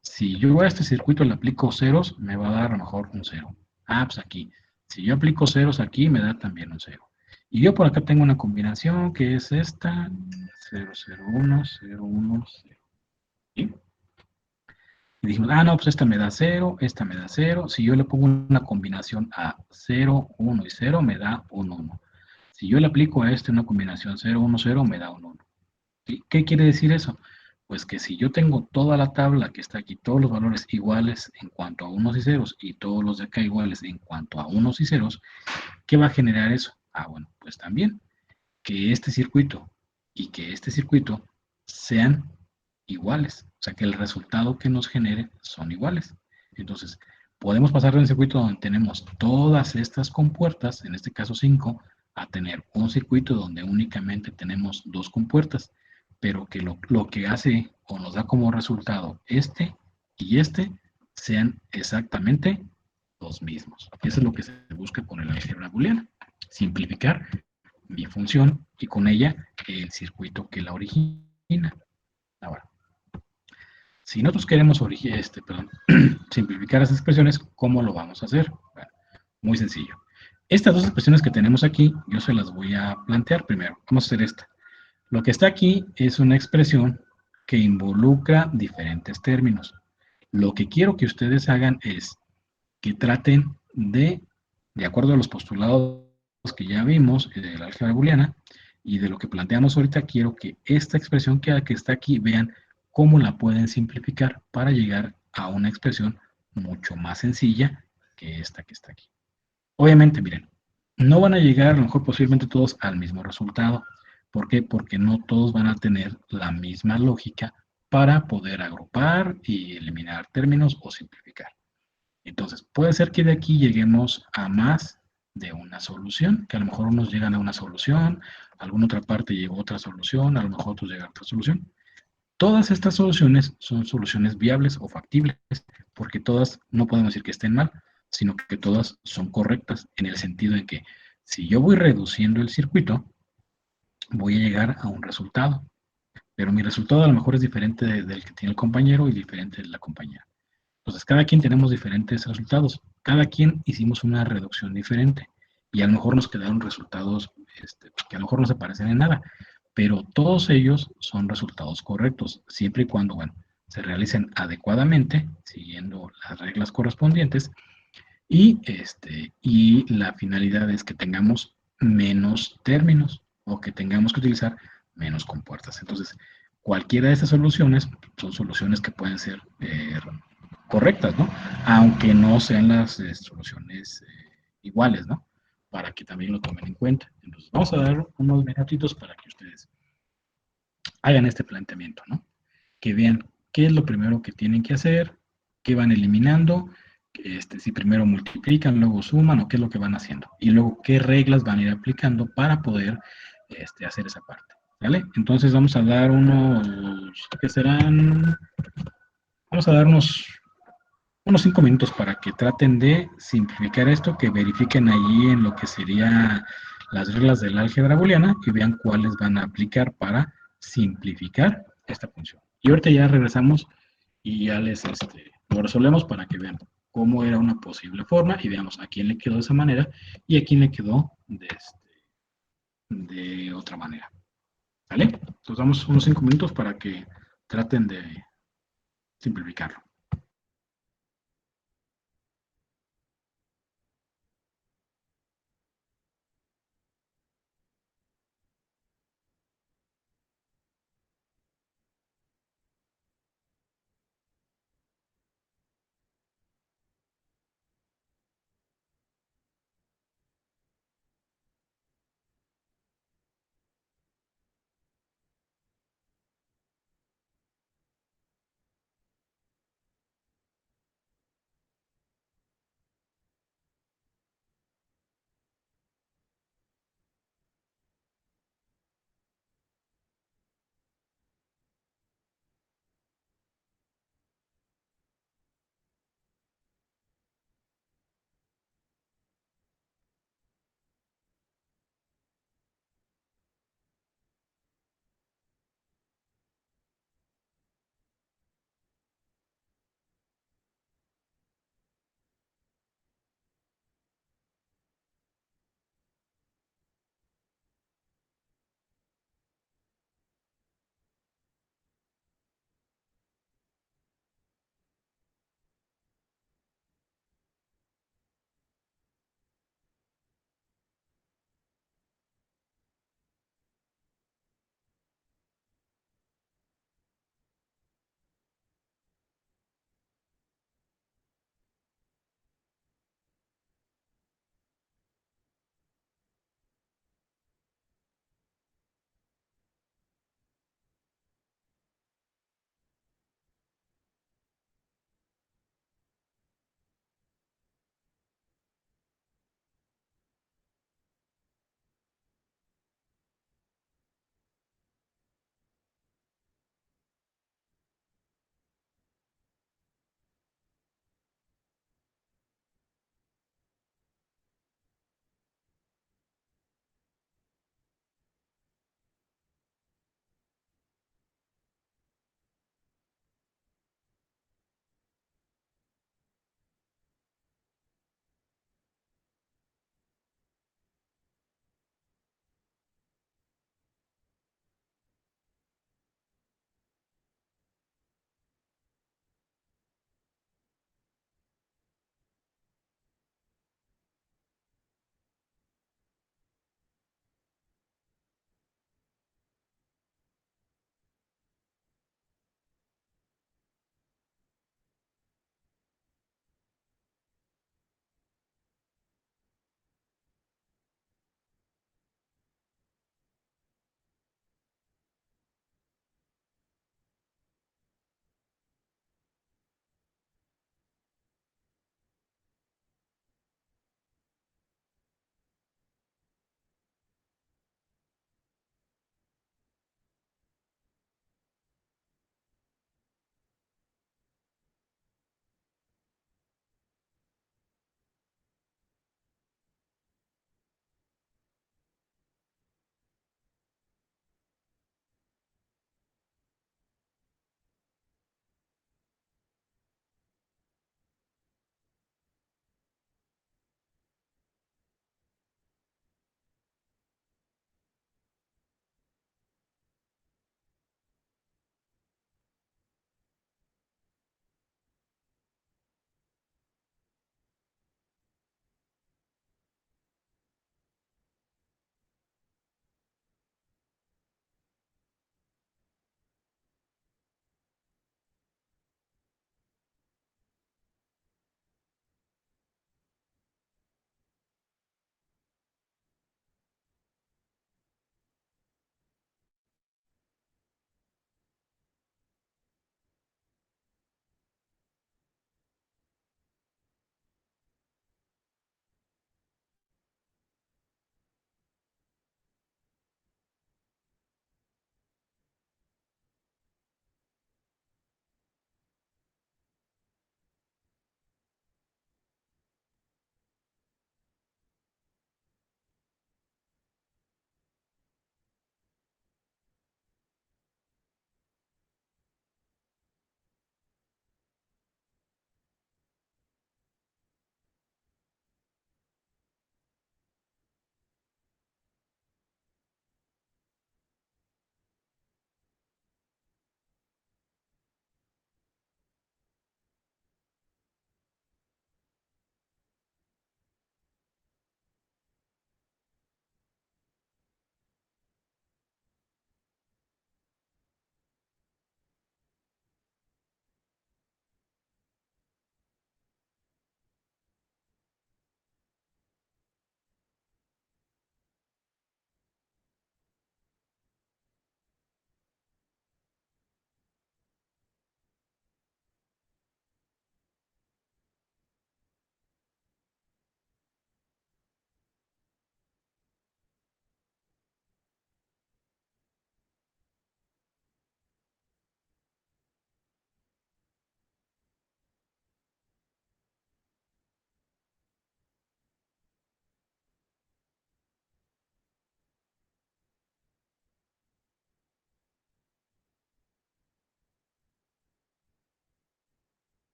si yo a este circuito le aplico ceros, me va a dar a lo mejor un 0. Ah, pues aquí. Si yo aplico ceros aquí, me da también un 0. Y yo por acá tengo una combinación que es esta, 0, 0, 1, 0, 1, 0. ¿Sí? Y dijimos, ah, no, pues esta me da 0, esta me da 0. Si yo le pongo una combinación a 0, 1 y 0, me da un 1. Si yo le aplico a este una combinación 0, 1, 0, me da un 1. ¿Sí? ¿Qué quiere decir eso? Pues que si yo tengo toda la tabla que está aquí, todos los valores iguales en cuanto a unos y ceros y todos los de acá iguales en cuanto a unos y ceros, ¿qué va a generar eso? Ah, bueno, pues también que este circuito y que este circuito sean iguales. O sea, que el resultado que nos genere son iguales. Entonces, podemos pasar de un circuito donde tenemos todas estas compuertas, en este caso 5, a tener un circuito donde únicamente tenemos dos compuertas, pero que lo que hace o nos da como resultado este y este sean exactamente los mismos. Eso es lo que se busca con el álgebra booleana. Simplificar mi función y con ella el circuito que la origina. Ahora, si nosotros queremos simplificar esas expresiones, ¿cómo lo vamos a hacer? Bueno, muy sencillo. Estas dos expresiones que tenemos aquí, yo se las voy a plantear primero. Vamos a hacer esta. Lo que está aquí es una expresión que involucra diferentes términos. Lo que quiero que ustedes hagan es que traten de acuerdo a los postulados que ya vimos de la álgebra booleana y de lo que planteamos ahorita, quiero que esta expresión que está aquí vean cómo la pueden simplificar para llegar a una expresión mucho más sencilla que esta que está aquí. Obviamente, miren, no van a llegar a lo mejor posiblemente todos al mismo resultado. ¿Por qué? Porque no todos van a tener la misma lógica para poder agrupar y eliminar términos o simplificar. Entonces, puede ser que de aquí lleguemos a más de una solución, que a lo mejor unos llegan a una solución, alguna otra parte llegó a otra solución, a lo mejor otros llegan a otra solución. Todas estas soluciones son soluciones viables o factibles, porque todas no podemos decir que estén mal, sino que todas son correctas en el sentido de que si yo voy reduciendo el circuito, voy a llegar a un resultado, pero mi resultado a lo mejor es diferente del que tiene el compañero y diferente de la compañera. Entonces, cada quien tenemos diferentes resultados. Cada quien hicimos una reducción diferente. Y a lo mejor nos quedaron resultados que a lo mejor no se parecen en nada. Pero todos ellos son resultados correctos, siempre y cuando, bueno, se realicen adecuadamente, siguiendo las reglas correspondientes. Y la finalidad es que tengamos menos términos o que tengamos que utilizar menos compuertas. Entonces, cualquiera de estas soluciones son soluciones que pueden ser correctas, ¿no? Aunque no sean las soluciones iguales, ¿no? Para que también lo tomen en cuenta. Entonces, vamos a dar unos minutitos para que ustedes hagan este planteamiento, ¿no? Que vean qué es lo primero que tienen que hacer, qué van eliminando, si primero multiplican, luego suman o qué es lo que van haciendo. Y luego qué reglas van a ir aplicando para poder hacer esa parte. ¿Vale? Entonces vamos a dar ¿qué serán? Vamos a dar unos 5 minutos para que traten de simplificar esto, que verifiquen allí en lo que sería las reglas del álgebra booleana y vean cuáles van a aplicar para simplificar esta función. Y ahorita ya regresamos y ya lo resolvemos para que vean cómo era una posible forma y veamos a quién le quedó de esa manera y a quién le quedó de otra manera. ¿Vale? Entonces damos unos 5 minutos para que traten de simplificarlo.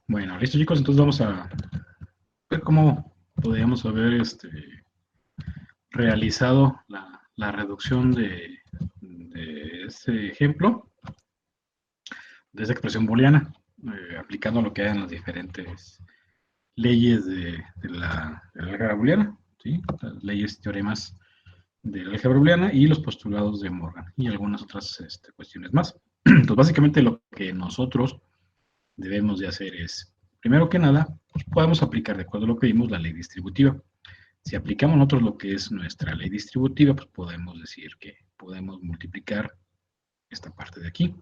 Bueno, listo chicos, entonces vamos a ver cómo podríamos haber realizado la reducción de ese ejemplo, de esa expresión booleana, aplicando lo que hay en las diferentes leyes de la álgebra booleana, ¿sí? Las leyes y teoremas de la álgebra booleana y los postulados de Morgan y algunas otras cuestiones más. Entonces, básicamente lo que nosotros debemos de hacer es, primero que nada, pues podemos aplicar, de acuerdo a lo que vimos, la ley distributiva. Si aplicamos nosotros lo que es nuestra ley distributiva, pues podemos decir que podemos multiplicar esta parte de aquí.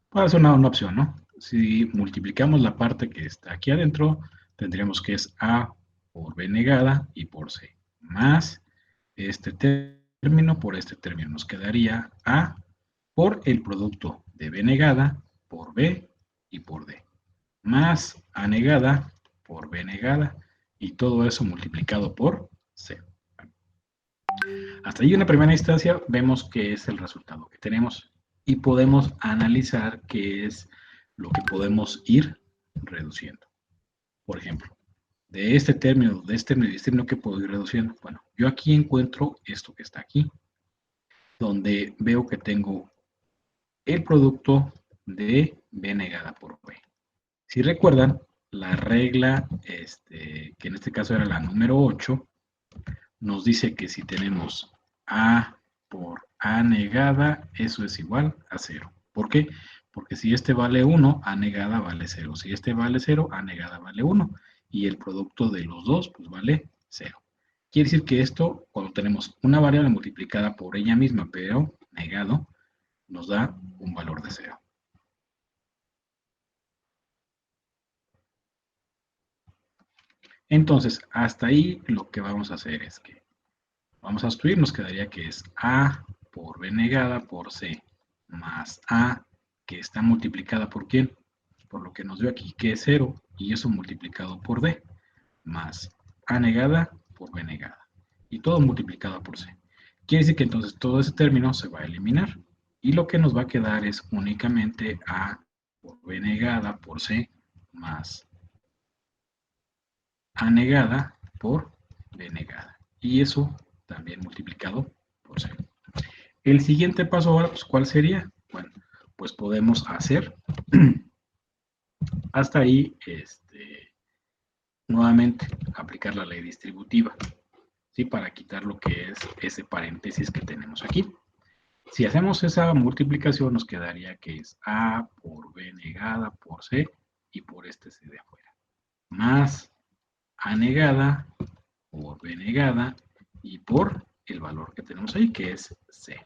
Puede ser una opción, ¿no? Si multiplicamos la parte que está aquí adentro, tendríamos que es A por B negada y por C, más este término por este término. Nos quedaría A por el producto de B negada por B y por D, más A negada por B negada, y todo eso multiplicado por C. Hasta ahí en la primera instancia vemos qué es el resultado que tenemos y podemos analizar qué es lo que podemos ir reduciendo. Por ejemplo, de este término, de este término que puedo ir reduciendo. Bueno, yo aquí encuentro esto que está aquí, donde veo que tengo el producto de B negada por B. Si recuerdan, la regla, que en este caso era la número 8, nos dice que si tenemos A por A negada, eso es igual a 0. ¿Por qué? Porque si este vale 1, A negada vale 0. Si este vale 0, A negada vale 1. Y el producto de los dos, pues vale 0. Quiere decir que esto, cuando tenemos una variable multiplicada por ella misma, pero negado, nos da un valor de 0. Entonces, hasta ahí lo que vamos a hacer es que vamos a sustituir, nos quedaría que es A por B negada por C, más A, que está multiplicada por ¿quién? Por lo que nos dio aquí, que es 0, y eso multiplicado por D, más A negada por B negada, y todo multiplicado por C. Quiere decir que entonces todo ese término se va a eliminar, y lo que nos va a quedar es únicamente A por B negada por C, más A negada por B negada, y eso también multiplicado por C. El siguiente paso ahora, pues, ¿cuál sería? Bueno, pues podemos hacer hasta ahí, nuevamente, aplicar la ley distributiva, ¿sí? Para quitar lo que es ese paréntesis que tenemos aquí. Si hacemos esa multiplicación, nos quedaría que es A por B negada por C y por este C de afuera, más A negada por B negada y por el valor que tenemos ahí, que es C.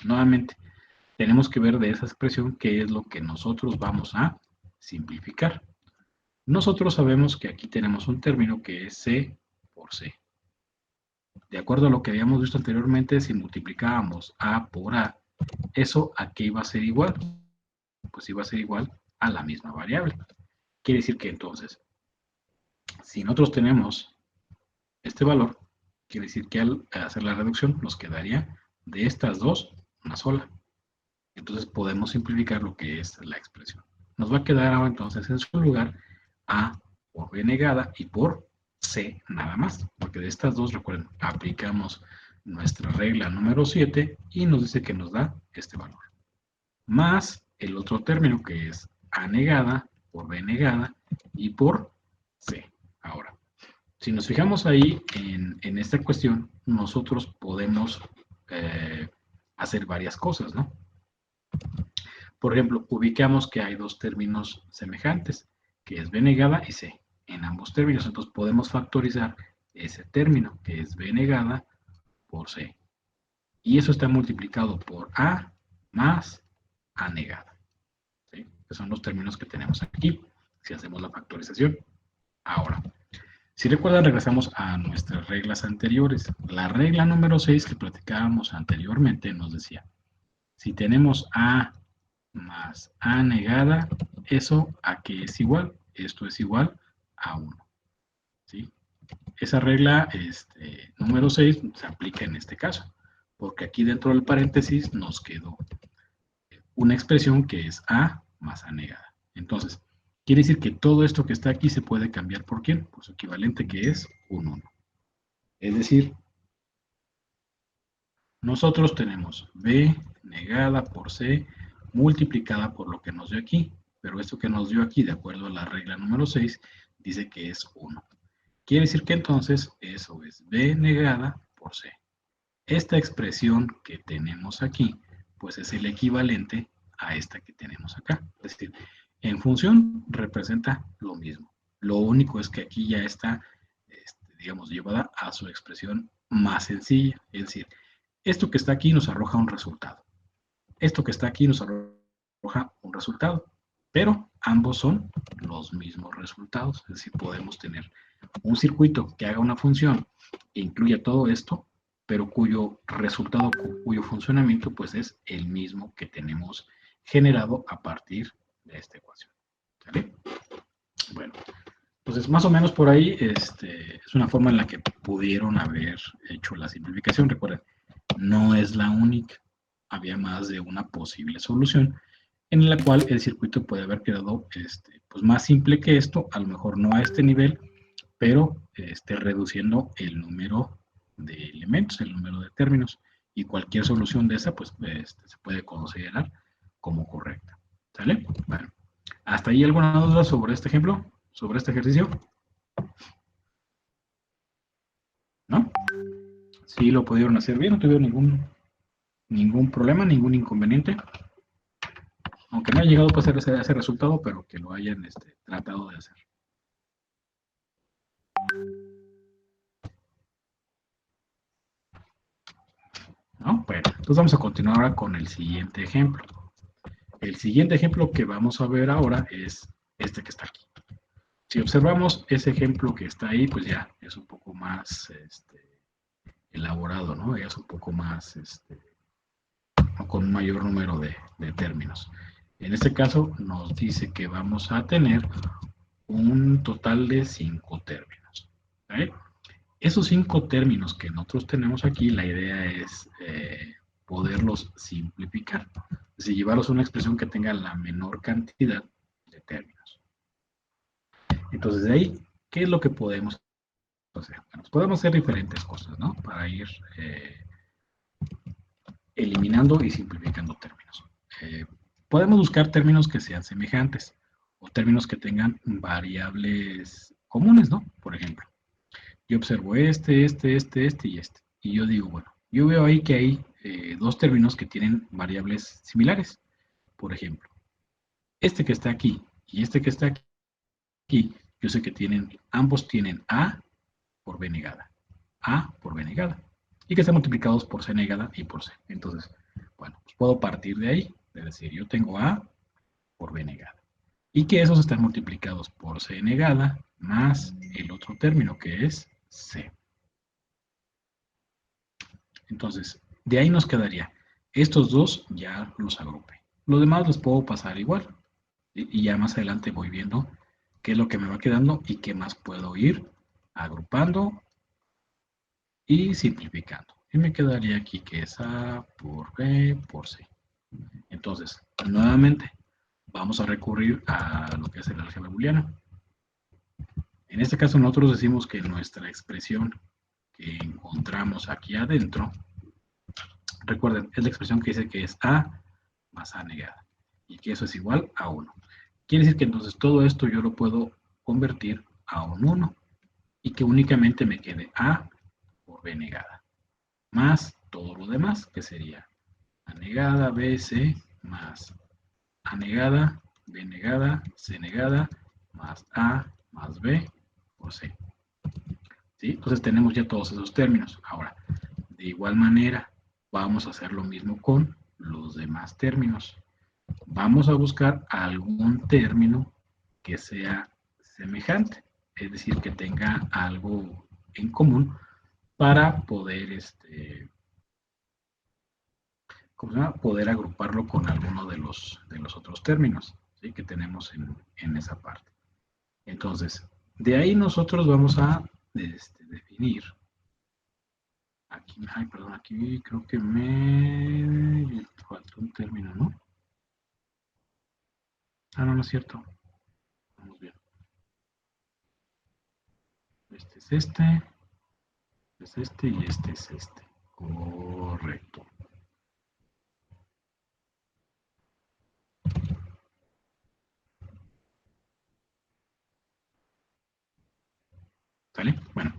Nuevamente, tenemos que ver de esa expresión qué es lo que nosotros vamos a simplificar. Nosotros sabemos que aquí tenemos un término que es C por C. De acuerdo a lo que habíamos visto anteriormente, si multiplicábamos A por A, ¿eso a qué iba a ser igual? Pues iba a ser igual a la misma variable. Quiere decir que entonces, si nosotros tenemos este valor, quiere decir que al hacer la reducción nos quedaría de estas dos una sola. Entonces podemos simplificar lo que es la expresión. Nos va a quedar ahora entonces en su lugar A por B negada y por C nada más. Porque de estas dos, recuerden, aplicamos nuestra regla número 7 y nos dice que nos da este valor. Más el otro término que es A negada por B negada y por C. Ahora, si nos fijamos ahí en esta cuestión, nosotros podemos hacer varias cosas, ¿no? Por ejemplo, ubicamos que hay dos términos semejantes, que es B negada y C. En ambos términos, entonces podemos factorizar ese término, que es B negada por C. Y eso está multiplicado por A más A negada. ¿Sí? Que son los términos que tenemos aquí, si hacemos la factorización. Ahora, si recuerdan, regresamos a nuestras reglas anteriores. La regla número 6 que platicábamos anteriormente nos decía, si tenemos A más A negada, ¿eso a qué es igual? Esto es igual a 1. ¿Sí? Esa regla número 6 se aplica en este caso, porque aquí dentro del paréntesis nos quedó una expresión que es A más A negada. Entonces, Quiere decir que todo esto que está aquí se puede cambiar por ¿quién? Por su equivalente, que es un 1. Es decir, nosotros tenemos b negada por c multiplicada por lo que nos dio aquí. Pero esto que nos dio aquí, de acuerdo a la regla número 6, dice que es 1. Quiere decir que entonces eso es b negada por c. Esta expresión que tenemos aquí, pues es el equivalente a esta que tenemos acá. Es decir, en función representa lo mismo. Lo único es que aquí ya está, digamos, llevada a su expresión más sencilla. Es decir, esto que está aquí nos arroja un resultado. Esto que está aquí nos arroja un resultado. Pero ambos son los mismos resultados. Es decir, podemos tener un circuito que haga una función e incluya todo esto, pero cuyo resultado, cuyo funcionamiento, pues es el mismo que tenemos generado a partir de esta ecuación. ¿Vale? Bueno, entonces más o menos por ahí es una forma en la que pudieron haber hecho la simplificación. Recuerden, no es la única. Había más de una posible solución en la cual el circuito puede haber quedado pues más simple que esto, a lo mejor no a este nivel, pero reduciendo el número de elementos, el número de términos, y cualquier solución de esa pues se puede considerar como correcta. ¿Sale? Bueno, ¿hasta ahí alguna duda sobre este ejemplo? ¿Sobre este ejercicio? ¿No? Sí lo pudieron hacer bien, no tuvieron ningún problema, ningún inconveniente. Aunque no haya llegado pues, a ese resultado, pero que lo hayan tratado de hacer. ¿No? Bueno, entonces vamos a continuar ahora con el siguiente ejemplo. El siguiente ejemplo que vamos a ver ahora es este que está aquí. Si observamos ese ejemplo que está ahí, pues ya es un poco más elaborado, ¿no? Ya es un poco más, con un mayor número de términos. En este caso nos dice que vamos a tener un total de 5 términos. ¿Vale? Esos 5 términos que nosotros tenemos aquí, la idea es poderlos simplificar. Es decir, llevarlos a una expresión que tenga la menor cantidad de términos. Entonces, de ahí, ¿qué es lo que podemos hacer? Bueno, podemos hacer diferentes cosas, ¿no? Para ir eliminando y simplificando términos. Podemos buscar términos que sean semejantes o términos que tengan variables comunes, ¿no? Por ejemplo, yo observo este y este. Y yo digo, bueno, yo veo ahí que hay 2 términos que tienen variables similares. Por ejemplo, este que está aquí y este que está aquí, yo sé que ambos tienen A por B negada. A por B negada. Y que están multiplicados por C negada y por C. Entonces, bueno, pues puedo partir de ahí. Es decir, yo tengo A por B negada. Y que esos están multiplicados por C negada más el otro término que es C. Entonces, de ahí nos quedaría. Estos dos ya los agrupé. Los demás los puedo pasar igual. Y ya más adelante voy viendo qué es lo que me va quedando y qué más puedo ir agrupando y simplificando. Y me quedaría aquí que es A por B por C. Entonces, nuevamente, vamos a recurrir a lo que es el álgebra booleana. En este caso, nosotros decimos que nuestra expresión que encontramos aquí adentro, recuerden, es la expresión que dice que es A más A negada. Y que eso es igual a 1. Quiere decir que entonces todo esto yo lo puedo convertir a un 1. Y que únicamente me quede A por B negada. Más todo lo demás, que sería A negada, B, C, más A negada, B negada, C negada, más A, más B, por C. ¿Sí? Entonces tenemos ya todos esos términos. Ahora, de igual manera, vamos a hacer lo mismo con los demás términos. Vamos a buscar algún término que sea semejante, es decir, que tenga algo en común para poder, ¿cómo se llama? Poder agruparlo con alguno de los otros términos, ¿sí? Que tenemos en esa parte. Entonces, de ahí nosotros vamos a definir. Aquí, ay, perdón, aquí creo que me faltó un término, ¿no? Ah, no, no es cierto. Vamos bien. Este es este. Es este y este es este. Correcto. ¿Sale? Bueno,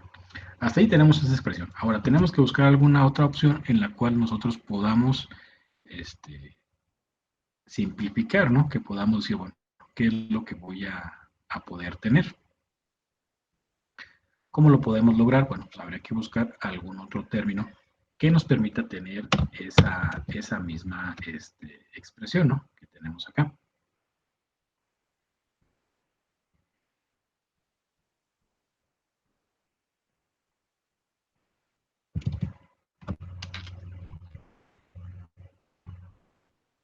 hasta ahí tenemos esa expresión. Ahora tenemos que buscar alguna otra opción en la cual nosotros podamos simplificar, ¿no? Que podamos decir, bueno, ¿qué es lo que voy a poder tener? ¿Cómo lo podemos lograr? Bueno, pues habría que buscar algún otro término que nos permita tener esa misma expresión, ¿no? Que tenemos acá.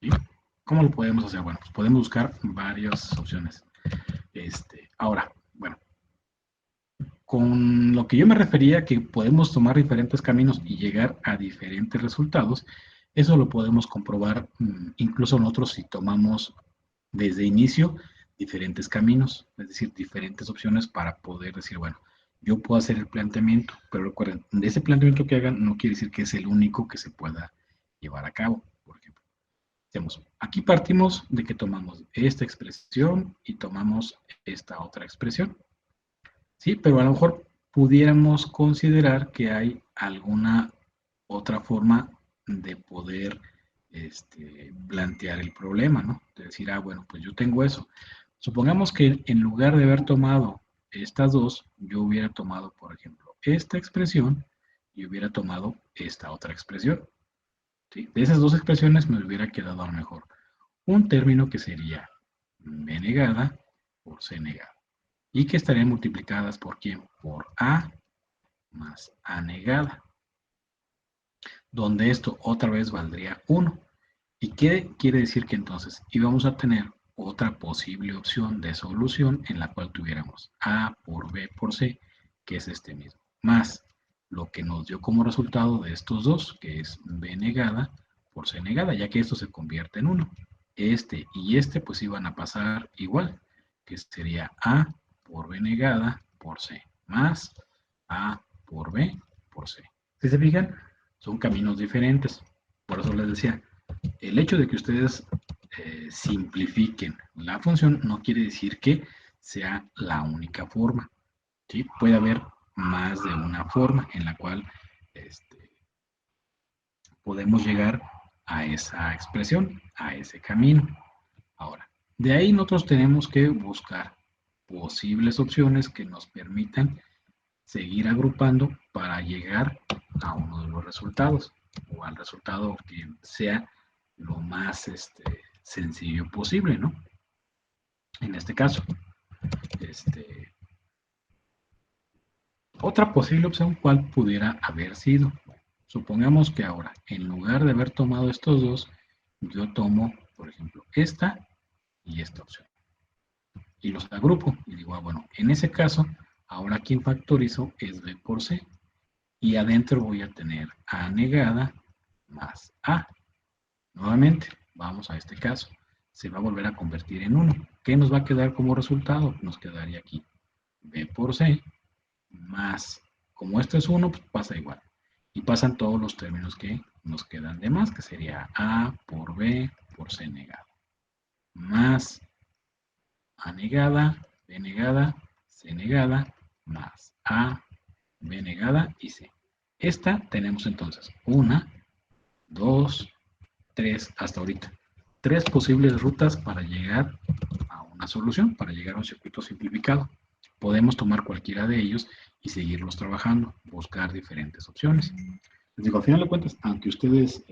¿Sí? ¿Cómo lo podemos hacer? Bueno, pues podemos buscar varias opciones. Ahora, bueno, con lo que yo me refería que podemos tomar diferentes caminos y llegar a diferentes resultados, eso lo podemos comprobar incluso nosotros si tomamos desde inicio diferentes caminos, es decir, diferentes opciones para poder decir, bueno, yo puedo hacer el planteamiento, pero recuerden, de ese planteamiento que hagan no quiere decir que es el único que se pueda llevar a cabo. Por ejemplo, aquí partimos de que tomamos esta expresión y tomamos esta otra expresión. Sí, pero a lo mejor pudiéramos considerar que hay alguna otra forma de poder plantear el problema, ¿no? De decir, bueno, pues yo tengo eso. Supongamos que en lugar de haber tomado estas dos, yo hubiera tomado, por ejemplo, esta expresión y hubiera tomado esta otra expresión. ¿Sí? De esas dos expresiones me hubiera quedado a lo mejor un término que sería b negada por c negada. Y que estarían multiplicadas por ¿quién? Por A más A negada. Donde esto otra vez valdría 1. ¿Y qué quiere decir? Que entonces íbamos a tener otra posible opción de solución en la cual tuviéramos A por B por C, que es este mismo, más lo que nos dio como resultado de estos dos, que es B negada por C negada, ya que esto se convierte en 1. Este y este pues iban a pasar igual, que sería A por B negada por C, más A por B por C. Si se fijan, son caminos diferentes. Por eso les decía, el hecho de que ustedes simplifiquen la función no quiere decir que sea la única forma. ¿Sí? Puede haber más de una forma en la cual podemos llegar a esa expresión, a ese camino. Ahora, de ahí nosotros tenemos que buscar posibles opciones que nos permitan seguir agrupando para llegar a uno de los resultados o al resultado que sea lo más sencillo posible, ¿no? En este caso, otra posible opción, ¿cuál pudiera haber sido? Supongamos que ahora, en lugar de haber tomado estos dos, yo tomo, por ejemplo, esta y esta opción. Y los agrupo. Y digo, bueno, en ese caso, ahora quien factorizo es B por C. Y adentro voy a tener A negada más A. Nuevamente, vamos a este caso. Se va a volver a convertir en 1. ¿Qué nos va a quedar como resultado? Nos quedaría aquí B por C más, como esto es 1, pues pasa igual. Y pasan todos los términos que nos quedan de más, que sería A por B por C negada. Más A negada, B negada, C negada, más A, B negada y C. Esta tenemos entonces 1, 2, 3, hasta ahorita. 3 posibles rutas para llegar a una solución, para llegar a un circuito simplificado. Podemos tomar cualquiera de ellos y seguirlos trabajando, buscar diferentes opciones. Les digo, al final de cuentas, aunque ustedes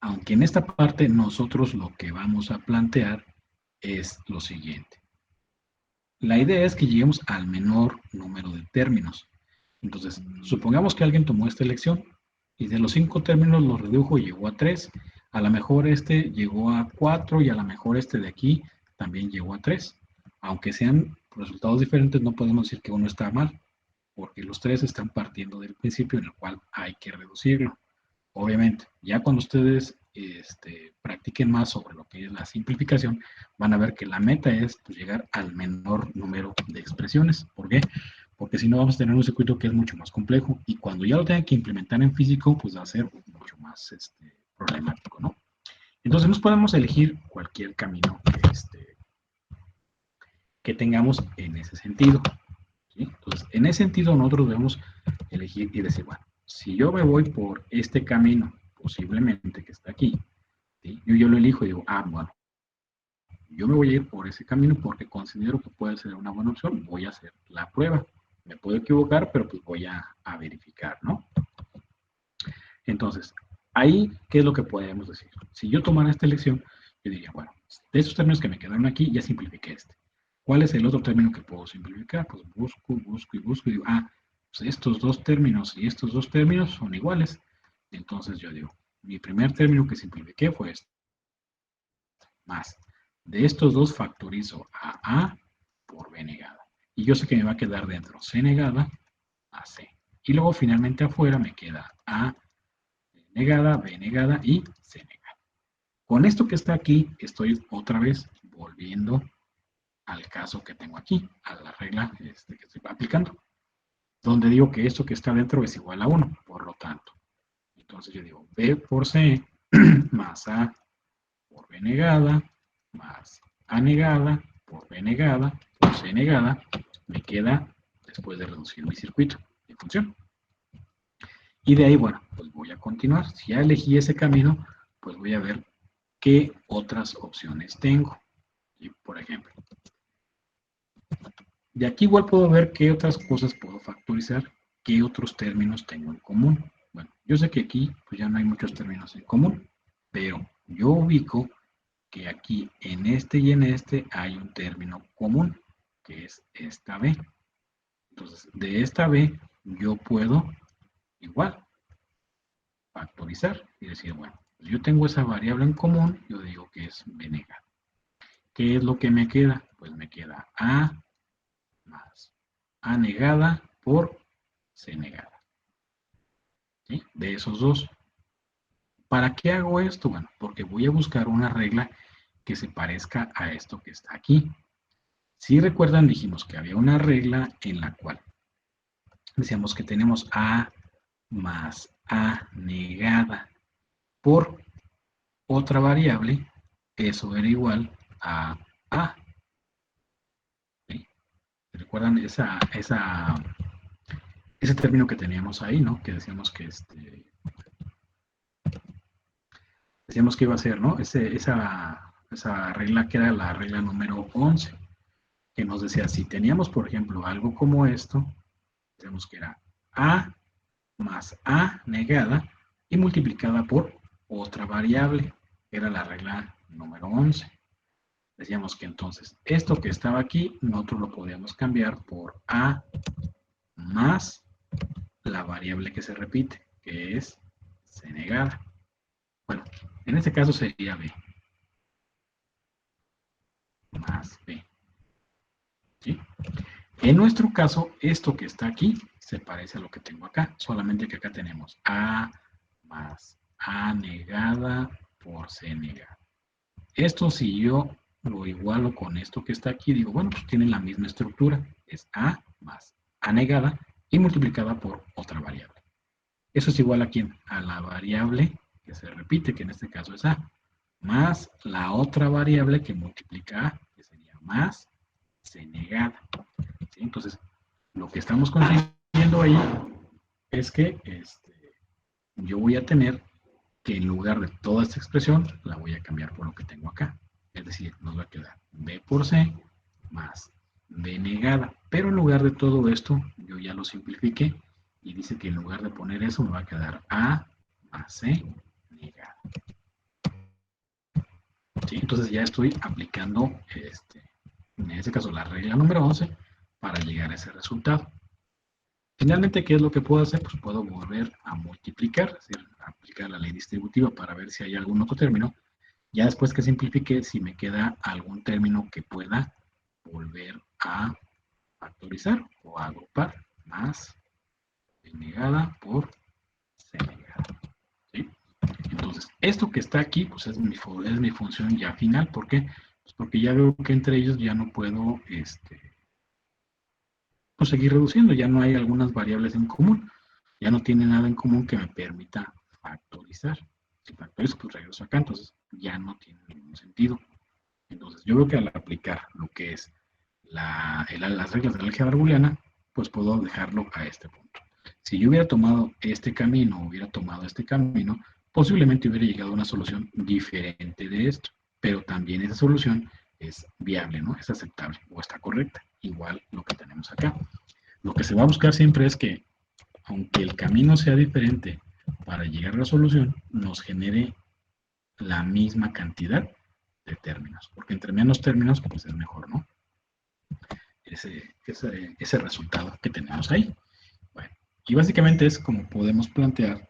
aunque en esta parte nosotros lo que vamos a plantear es lo siguiente. La idea es que lleguemos al menor número de términos. Entonces, supongamos que alguien tomó esta elección y de los 5 términos los redujo y llegó a 3. A lo mejor este llegó a 4 y a lo mejor este de aquí también llegó a 3. Aunque sean resultados diferentes, no podemos decir que uno está mal, porque los 3 están partiendo del principio en el cual hay que reducirlo. Obviamente, ya cuando ustedes practiquen más sobre lo que es la simplificación, van a ver que la meta es pues, llegar al menor número de expresiones. ¿Por qué? Porque si no vamos a tener un circuito que es mucho más complejo y cuando ya lo tengan que implementar en físico, pues va a ser mucho más problemático, ¿no? Entonces nos podemos elegir cualquier camino que tengamos en ese sentido. ¿Sí? Entonces, en ese sentido nosotros debemos elegir y decir, bueno, si yo me voy por este camino, posiblemente que está aquí, ¿sí? Yo lo elijo y digo, bueno, yo me voy a ir por ese camino porque considero que puede ser una buena opción, voy a hacer la prueba. Me puedo equivocar, pero pues voy a verificar, ¿no? Entonces, ahí, ¿qué es lo que podemos decir? Si yo tomara esta elección, yo diría, bueno, de esos términos que me quedaron aquí, ya simplifiqué este. ¿Cuál es el otro término que puedo simplificar? Pues busco y digo, pues estos dos términos y estos dos términos son iguales. Entonces yo digo, mi primer término que simplifiqué fue este. Más. De estos dos factorizo a por b negada. Y yo sé que me va a quedar dentro c negada a c. Y luego finalmente afuera me queda a negada, b negada y c negada. Con esto que está aquí, estoy otra vez volviendo al caso que tengo aquí, a la regla que estoy aplicando, donde digo que esto que está dentro es igual a 1, por lo tanto. Entonces yo digo b por c más a por b negada más a negada por b negada por c negada, me queda después de reducir mi circuito de función. Y de ahí, bueno, pues voy a continuar. Si ya elegí ese camino, pues voy a ver qué otras opciones tengo. Y, por ejemplo, de aquí igual puedo ver qué otras cosas puedo factorizar, qué otros términos tengo en común. Bueno, yo sé que aquí pues ya no hay muchos términos en común, pero yo ubico que aquí en este y en este hay un término común, que es esta b. Entonces, de esta b yo puedo igual factorizar y decir, bueno, pues yo tengo esa variable en común, yo digo que es b negada. ¿Qué es lo que me queda? Pues me queda a más a negada por c negada. ¿Sí? De esos dos. ¿Para qué hago esto? Bueno, porque voy a buscar una regla que se parezca a esto que está aquí. Si recuerdan, dijimos que había una regla en la cual decíamos que tenemos a más a negada por otra variable, eso era igual a a. ¿Sí? ¿Recuerdan ese término que teníamos ahí, ¿no? Que decíamos que iba a ser, ¿no? Esa regla que era la regla número 11, que nos decía, si teníamos, por ejemplo, algo como esto, decíamos que era a más a negada y multiplicada por otra variable, que era la regla número 11. Decíamos que entonces esto que estaba aquí, nosotros lo podíamos cambiar por a más la variable que se repite, que es c negada. Bueno, en este caso sería b más b. ¿Sí? En nuestro caso, esto que está aquí se parece a lo que tengo acá, solamente que acá tenemos a más a negada por c negada. Esto si yo lo igualo con esto que está aquí, digo, bueno, pues tienen la misma estructura, es a más a negada y multiplicada por otra variable. Eso es igual a quién? A la variable que se repite, que en este caso es a, más la otra variable que multiplica a, que sería más c negada. ¿Sí? Entonces, lo que estamos consiguiendo ahí es que yo voy a tener que en lugar de toda esta expresión, la voy a cambiar por lo que tengo acá. Es decir, nos va a quedar b por c más b negada. Pero en lugar de todo esto, yo ya lo simplifiqué y dice que en lugar de poner eso, me va a quedar a más c negada. ¿Sí? Entonces ya estoy aplicando, en este caso, la regla número 11 para llegar a ese resultado. Finalmente, ¿qué es lo que puedo hacer? Pues puedo volver a multiplicar, es decir, aplicar la ley distributiva para ver si hay algún otro término. Ya después que simplifique, si me queda algún término que pueda volver a factorizar o a agrupar, más b negada por c negada. ¿Sí? Entonces, Entonces, esto que está aquí, pues es mi función ya final. ¿Por qué? Pues porque ya veo que entre ellos ya no puedo pues seguir reduciendo, ya no hay algunas variables en común, ya no tiene nada en común que me permita factorizar. Si factorizo, pues regreso acá, entonces ya no tiene ningún sentido. Entonces, yo veo que al aplicar lo que es las reglas de la álgebra booleana, pues puedo dejarlo a este punto. Si yo hubiera tomado este camino, hubiera tomado este camino, posiblemente hubiera llegado a una solución diferente de esto, pero también esa solución es viable, ¿no? Es aceptable o está correcta, igual lo que tenemos acá. Lo que se va a buscar siempre es que, aunque el camino sea diferente para llegar a la solución, nos genere la misma cantidad de términos, porque entre menos términos, pues es mejor, ¿no? Ese resultado que tenemos ahí. Bueno, y básicamente es como podemos plantear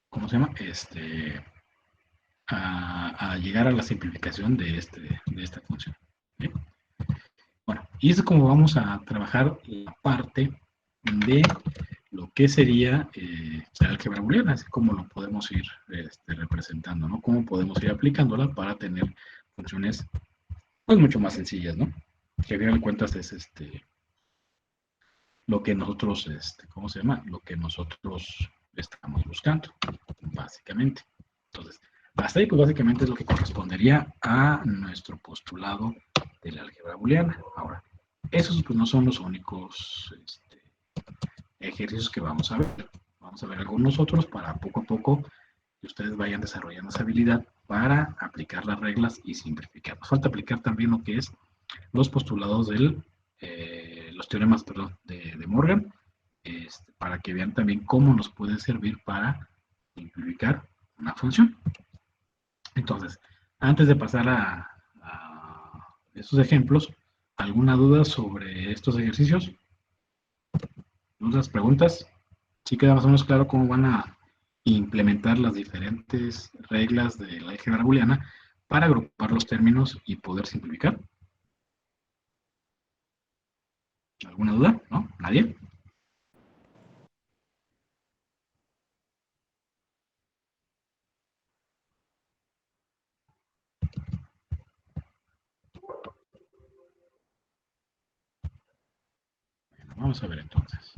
¿cómo se llama? A llegar a la simplificación de esta función. ¿Sí? Bueno, y es como vamos a trabajar la parte de lo que sería la álgebra booleana, así como lo podemos ir representando, ¿no? Cómo podemos ir aplicándola para tener funciones pues mucho más sencillas, ¿no? Que a final de cuentas es lo que nosotros, ¿cómo se llama? Lo que nosotros estamos buscando, básicamente. Entonces, hasta ahí, pues básicamente es lo que correspondería a nuestro postulado de la álgebra booleana. Ahora, esos pues no son los únicos ejercicios que vamos a ver. Vamos a ver algunos otros para poco a poco que ustedes vayan desarrollando esa habilidad para aplicar las reglas y simplificar. Nos falta aplicar también lo que es los postulados los teoremas, perdón, de Morgan, para que vean también cómo nos puede servir para simplificar una función. Entonces, antes de pasar a estos ejemplos, ¿alguna duda sobre estos ejercicios? ¿Dudas, preguntas? ¿Sí queda más o menos claro cómo van a implementar las diferentes reglas de la álgebra booleana para agrupar los términos y poder simplificar? ¿Alguna duda? ¿No? ¿Nadie? Bueno, vamos a ver entonces.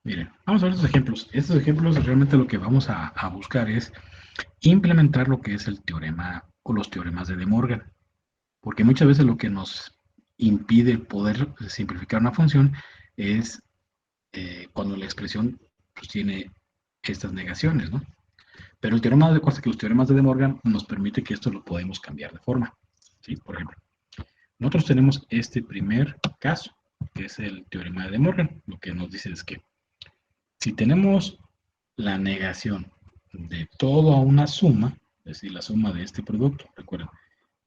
Miren, vamos a ver estos ejemplos. Estos ejemplos realmente lo que vamos a buscar es implementar lo que es el teorema o los teoremas de De Morgan. Porque muchas veces lo que nos impide poder simplificar una función es cuando la expresión pues, tiene estas negaciones, ¿no? Pero el teorema de que los teoremas de De Morgan nos permite que esto lo podemos cambiar de forma. ¿Sí? Por ejemplo, nosotros tenemos este primer caso, que es el teorema de De Morgan. Lo que nos dice es que si tenemos la negación de toda una suma, es decir, la suma de este producto, recuerden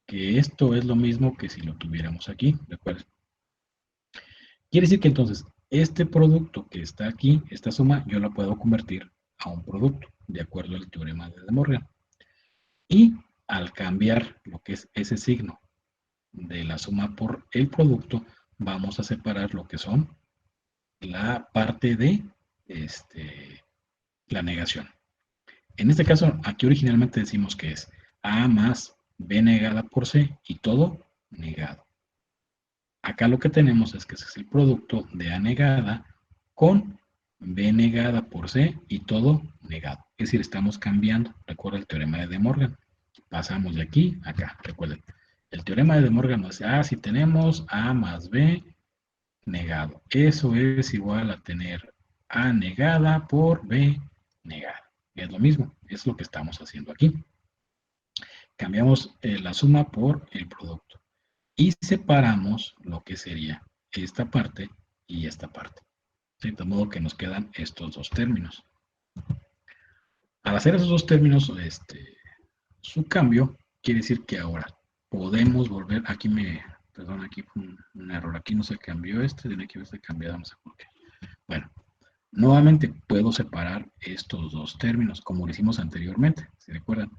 que esto es lo mismo que si lo tuviéramos aquí, recuerden. Quiere decir que entonces este producto que está aquí, esta suma, yo la puedo convertir a un producto, de acuerdo al teorema de De Morgan. Y al cambiar lo que es ese signo de la suma por el producto, vamos a separar lo que son la parte de la negación. En este caso, aquí originalmente decimos que es A más B negada por C y todo negado. Acá lo que tenemos es que ese es el producto de A negada con B negada por C y todo negado. Es decir, estamos cambiando. Recuerda el teorema de De Morgan. Pasamos de aquí a acá. Recuerden, el teorema de De Morgan nos dice, si tenemos A más B negado. Eso es igual a tener A negada por B negada. Es lo mismo, es lo que estamos haciendo aquí. Cambiamos la suma por el producto. Y separamos lo que sería esta parte y esta parte. ¿Sí? De modo que nos quedan estos dos términos. Al hacer esos dos términos, su cambio quiere decir que ahora podemos volver, perdón, aquí fue un error, aquí no se cambió tiene que haberse cambiado, no sé por qué. Bueno, nuevamente puedo separar estos dos términos como lo hicimos anteriormente, ¿se recuerdan?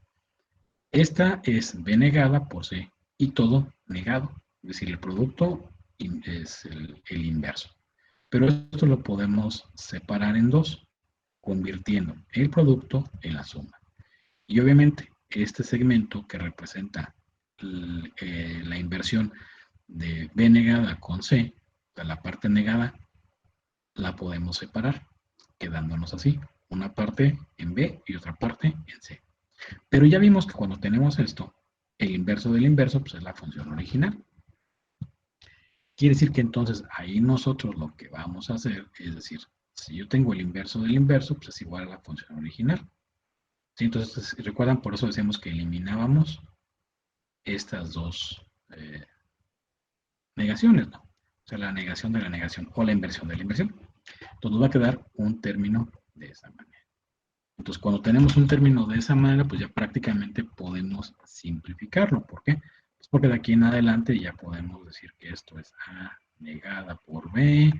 Esta es B negada por C y todo negado, es decir, el producto es el inverso. Pero esto lo podemos separar en dos, convirtiendo el producto en la suma. Y obviamente este segmento que representa la inversión de B negada con C, de la parte negada, la podemos separar, quedándonos así, una parte en B y otra parte en C. Pero ya vimos que cuando tenemos esto, el inverso del inverso pues es la función original. Quiere decir que entonces ahí nosotros lo que vamos a hacer es decir, si yo tengo el inverso del inverso, pues es igual a la función original. ¿Sí? Entonces, recuerdan, por eso decíamos que eliminábamos estas dos negaciones, ¿no? O sea, la negación de la negación o la inversión de la inversión. Entonces nos va a quedar un término de esa manera. Entonces, cuando tenemos un término de esa manera, pues ya prácticamente podemos simplificarlo. ¿Por qué? Pues porque de aquí en adelante ya podemos decir que esto es A negada por B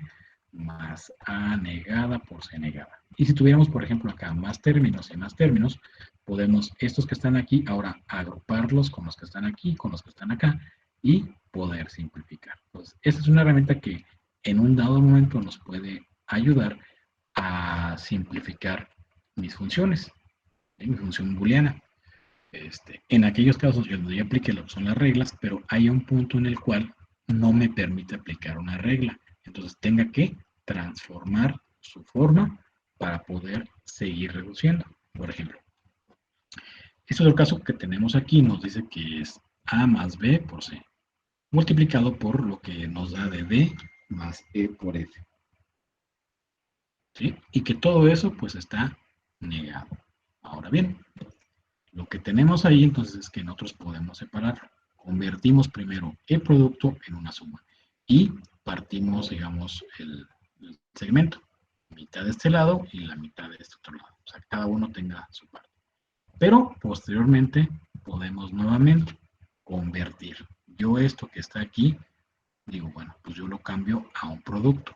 más A negada por C negada. Y si tuviéramos, por ejemplo, acá más términos y más términos, podemos estos que están aquí ahora agruparlos con los que están aquí, con los que están acá y poder simplificar. Entonces, esta es una herramienta que en un dado momento nos puede ayudar a simplificar mis funciones, mi función booleana. En aquellos casos donde yo aplique lo que son las reglas, pero hay un punto en el cual no me permite aplicar una regla. Entonces tenga que transformar su forma para poder seguir reduciendo. Por ejemplo, este es el caso que tenemos aquí, nos dice que es A más B por C, multiplicado por lo que nos da de D más E por F. ¿Sí? Y que todo eso pues está negado. Ahora bien, lo que tenemos ahí entonces es que nosotros podemos separarlo. Convertimos primero el producto en una suma y partimos, digamos, el segmento. Mitad de este lado y la mitad de este otro lado. O sea, cada uno tenga su parte. Pero posteriormente podemos nuevamente convertir. Yo esto que está aquí, digo, bueno, pues yo lo cambio a un producto.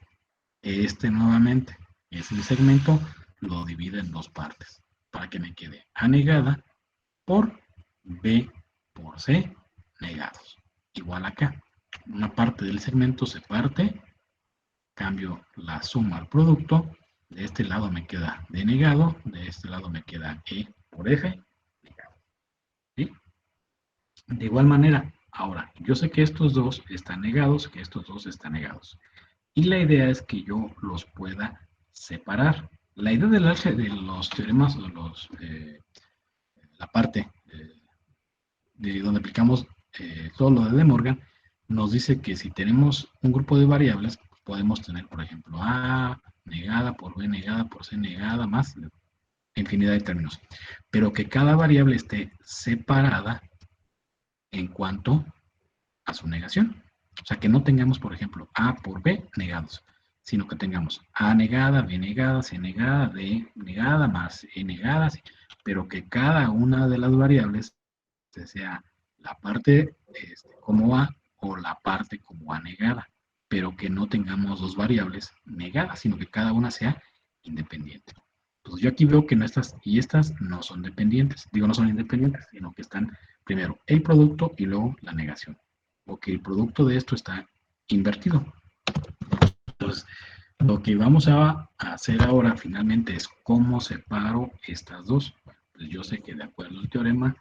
Nuevamente es el segmento, lo divido en dos partes para que me quede A negada por B por C negados. Igual acá, una parte del segmento se parte, cambio la suma al producto, de este lado me queda D negado, de este lado me queda E por F negado. ¿Sí? De igual manera, ahora, yo sé que estos dos están negados, que estos dos están negados. Y la idea es que yo los pueda separar. La idea de los teoremas, o la parte de donde aplicamos todo lo de De Morgan, nos dice que si tenemos un grupo de variables, podemos tener, por ejemplo, A negada por B negada por C negada, más infinidad de términos. Pero que cada variable esté separada en cuanto a su negación. O sea, que no tengamos, por ejemplo, A por B negados, sino que tengamos A negada, B negada, C negada, D negada, más E negada, pero que cada una de las variables sea la parte como A o la parte como A negada, pero que no tengamos dos variables negadas, sino que cada una sea independiente. Entonces yo aquí veo que estas y estas no son dependientes, digo no son independientes, sino que están primero el producto y luego la negación, o que el producto de esto está invertido. Entonces, lo que vamos a hacer ahora finalmente es cómo separo estas dos. Bueno, pues yo sé que de acuerdo al teorema